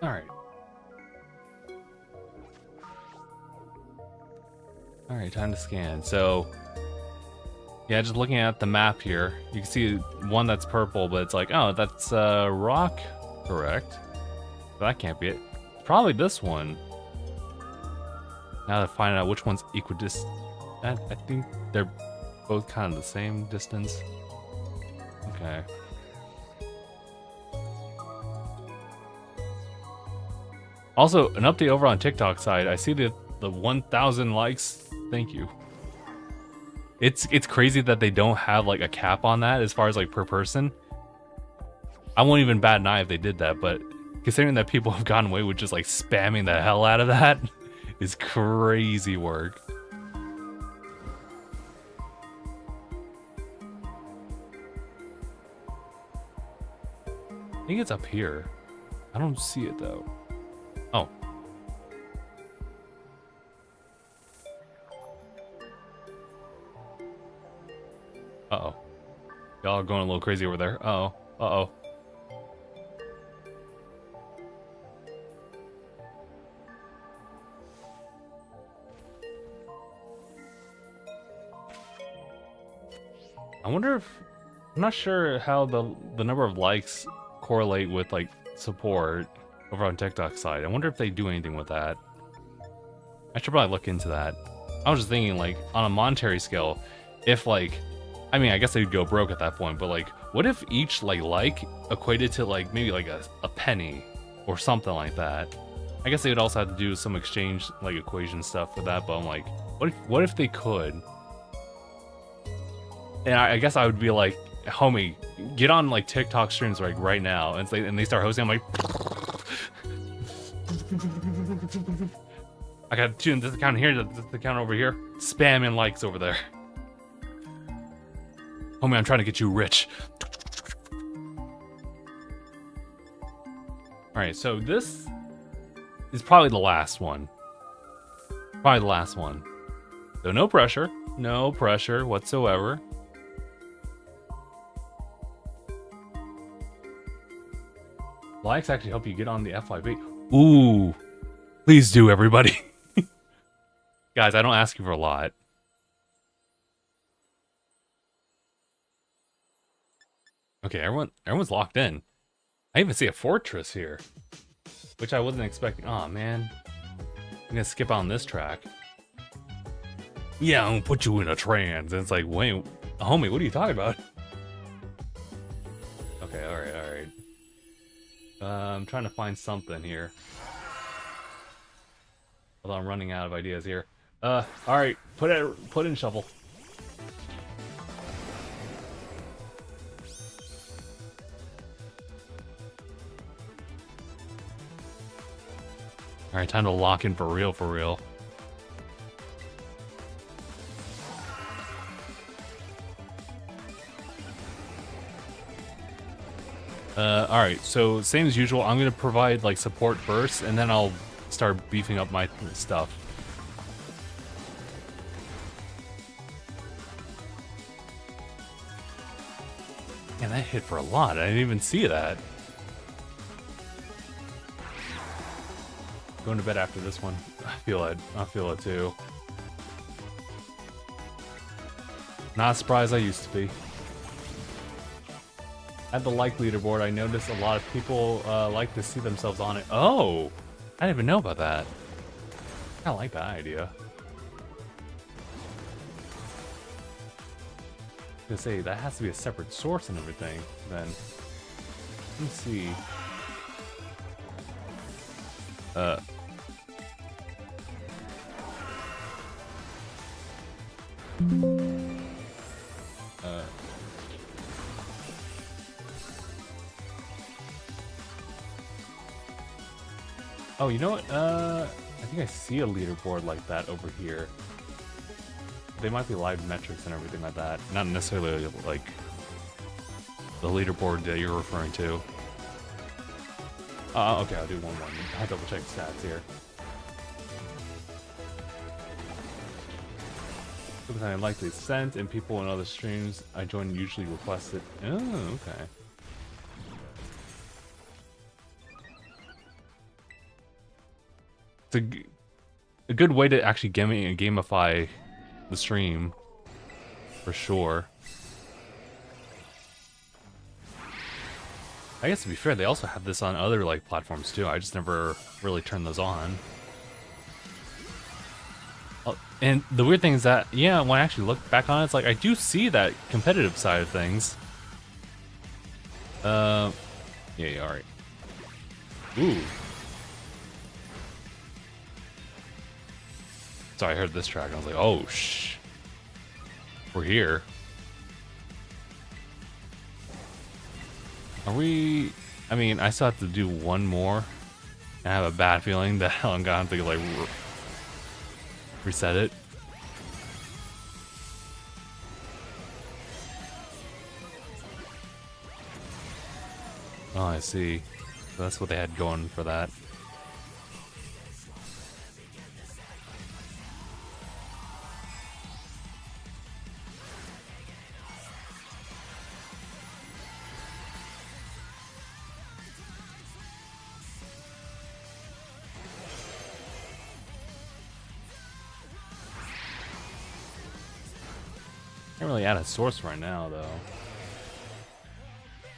Alright. Alright, time to scan. So, yeah, just looking at the map here, you can see one that's purple, but it's like, oh, that's rock, correct? That can't be it. It's probably this one. Now to find out which one's equidistant. I think they're both kind of the same distance. Okay. Also, an update over on TikTok side. I see the 1,000 likes. Thank you. It's crazy that they don't have like a cap on that as far as like per person. I won't even bat an eye if they did that, but considering that people have gotten away with just like spamming the hell out of that is crazy work. I think it's up here. I don't see it though. Oh. Uh-oh. Y'all are going a little crazy over there. Uh-oh. Uh-oh. I wonder if... I'm not sure how the number of likes correlate with like support over on TikTok side. I wonder if they do anything with that. I should probably look into that. I was just thinking like on a monetary scale, if like I mean, I guess they'd go broke at that point, but like, what if each like equated to like maybe like a penny or something like that? I guess they would also have to do some exchange like equation stuff with that, but I'm like, what if they could? And I guess I would be like, homie, get on like TikTok streams like right now, and they start hosting. I'm like, I got tune this account here, this account over here, spamming likes over there. Homie, I'm trying to get you rich. All right, so this is probably the last one. Probably the last one. So no pressure whatsoever. Likes actually help you get on the FYP. Ooh, please do, everybody. Guys, I don't ask you for a lot. Okay, everyone's locked in. I even see a fortress here, which I wasn't expecting. Oh man, I'm gonna skip on this track. Yeah, I'm gonna put you in a trance. And it's like, wait, homie, what are you talking about? Okay, all right. I'm trying to find something here. Although I'm running out of ideas here. All right, put in shovel. All right, time to lock in for real, for real. All right, so same as usual, I'm gonna provide like support first, and then I'll start beefing up my stuff. Man, that hit for a lot. I didn't even see that. Going to bed after this one. I feel it. I feel it too. Not surprised I used to be. At the like leaderboard, I noticed a lot of people like to see themselves on it. Oh! I didn't even know about that. I like that idea. I was gonna say, that has to be a separate source and everything, then. Let me see. Oh, you know what? I think I see a leaderboard like that over here. They might be live metrics and everything like that. Not necessarily like the leaderboard that you're referring to. Okay, I'll do one more. I'll double check stats here. Sometimes I likely sent, and people in other streams I join usually request it. Oh, okay. It's a good way to actually gamify the stream, for sure. I guess to be fair, they also have this on other like platforms too. I just never really turned those on. And the weird thing is that, yeah, when I actually look back on it, it's like I do see that competitive side of things. Yeah, all right. Ooh. So I heard this track and I was like, oh, shh. We're here. Are we... I mean, I still have to do one more. I have a bad feeling that I'm gonna have to, like, reset it. Oh, I see. So that's what they had going for that. Can't really add a source right now, though.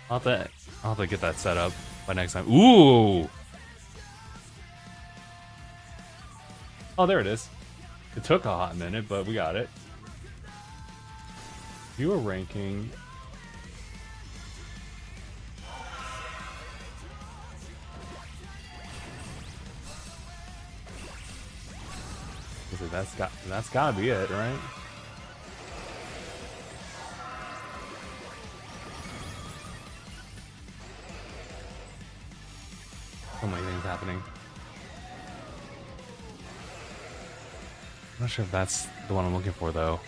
I'll have to get that set up by next time. Ooh! Oh, there it is. It took a hot minute, but we got it. Viewer ranking. That's gotta be it, right? So many things happening. I'm not sure if that's the one I'm looking for though.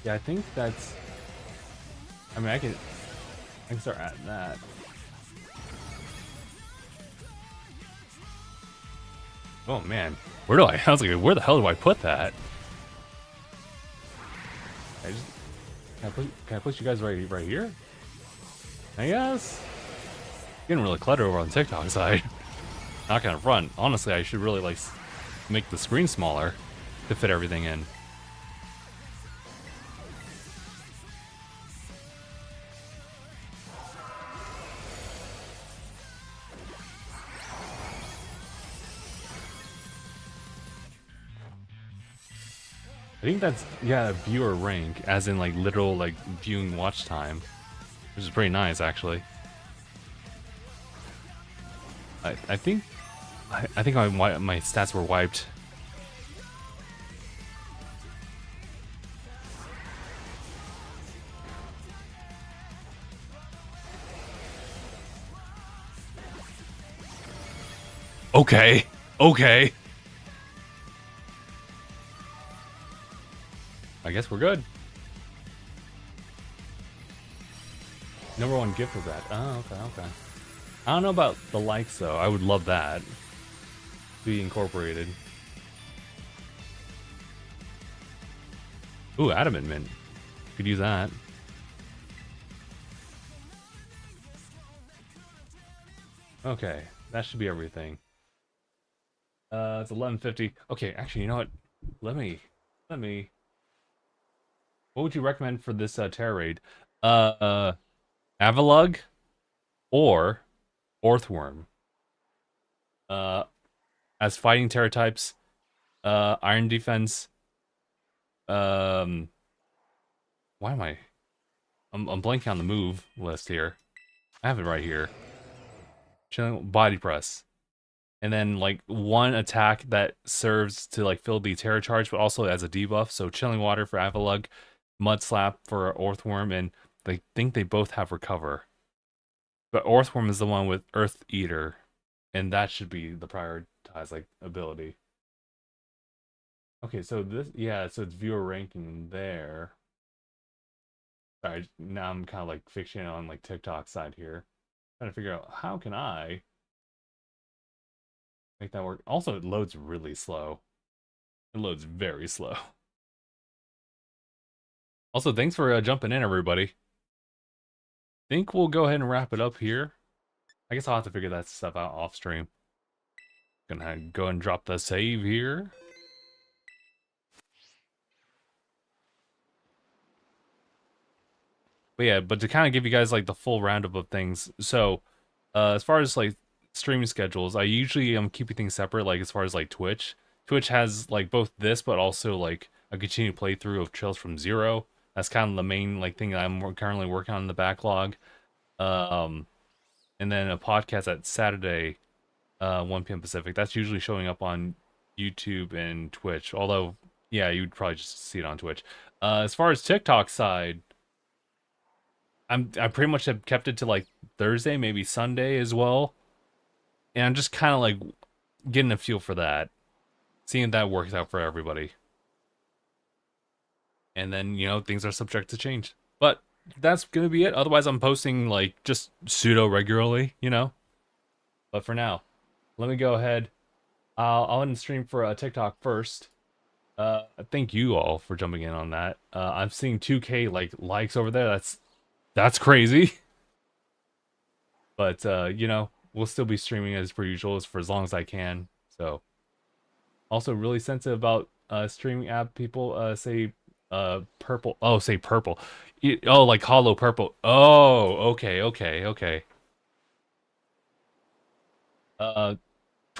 Yeah, I think that's. I mean, I can start adding that. Oh man, where do I? I was like, where the hell do I put that? Can I put you guys right here? I guess. Getting really cluttered over on TikTok side. Not gonna front. Honestly, I should really like make the screen smaller to fit everything in. I think that's, yeah, viewer rank, as in like literal like viewing watch time, which is pretty nice actually. I think my stats were wiped. Okay, okay. I guess we're good. Number one gift was that. Oh, okay. I don't know about the likes though. I would love that to be incorporated. Ooh, adamant mint. Could use that. Okay, that should be everything. It's 11:50. Okay, actually, you know what? Let me. What would you recommend for this terror raid? Avalug or Orthworm. Uh, as fighting terror types, Iron Defense. Um, why am I? I'm blanking on the move list here. I have it right here. Chilling body press, and then like one attack that serves to like fill the terror charge, but also as a debuff. So chilling water for Avalug, mud slap for Orthworm, and they think they both have recover. But Orthworm is the one with Earth Eater, and that should be the prioritized like ability. Okay, so this, yeah, so it's viewer ranking there. Sorry, now I'm kind of like fixating on like TikTok side here, trying to figure out how can I make that work. Also, it loads really slow. It loads very slow. Also, thanks for jumping in, everybody. Think we'll go ahead and wrap it up here. I guess I'll have to figure that stuff out off stream. Gonna go and drop the save here. But yeah, but to kind of give you guys like the full roundup of things. So, as far as like streaming schedules, I usually am keeping things separate. Like as far as like Twitch, Twitch has like both this, but also like a continued playthrough of Trails from Zero. That's kind of the main like thing that I'm currently working on in the backlog. Um, and then a podcast at Saturday, 1 p.m. Pacific. That's usually showing up on YouTube and Twitch. Although, yeah, you'd probably just see it on Twitch. As far as TikTok side, I pretty much have kept it to like Thursday, maybe Sunday as well. And I'm just kind of like getting a feel for that, seeing if that works out for everybody. And then, you know, things are subject to change. But that's going to be it. Otherwise, I'm posting like just pseudo regularly, you know. But for now, let me go ahead. I'll end the stream for a TikTok first. Thank you all for jumping in on that. I'm seeing 2K like likes over there. That's crazy. But you know, we'll still be streaming as per usual for as long as I can. So also really sensitive about streaming app people say purple. Oh, say purple. Oh, like hollow purple. Oh, okay. Uh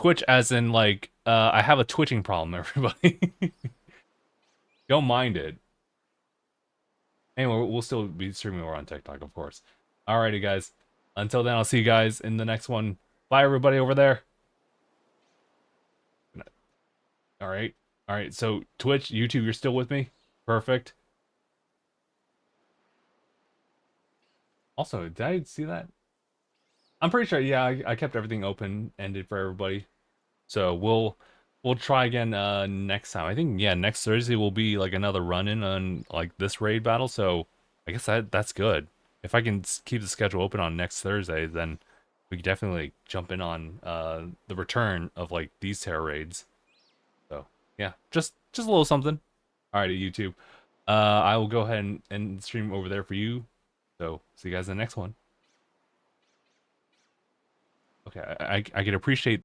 Twitch as in like I have a twitching problem, everybody. Don't mind it. Anyway, we'll still be streaming over on TikTok, of course. Alrighty, guys. Until then, I'll see you guys in the next one. Bye, everybody over there. Alright. Alright, so Twitch, YouTube, you're still with me? Perfect. Also, did I see that? I'm pretty sure, yeah, I kept everything open-ended for everybody. So we'll try again next time. I think, yeah, next Thursday will be like another run-in on like this raid battle, so I guess that's good. If I can keep the schedule open on next Thursday, then we can definitely jump in on the return of like these terror raids. So yeah, just a little something. Alrighty, YouTube. I will go ahead and stream over there for you. So see you guys in the next one. Okay, I can appreciate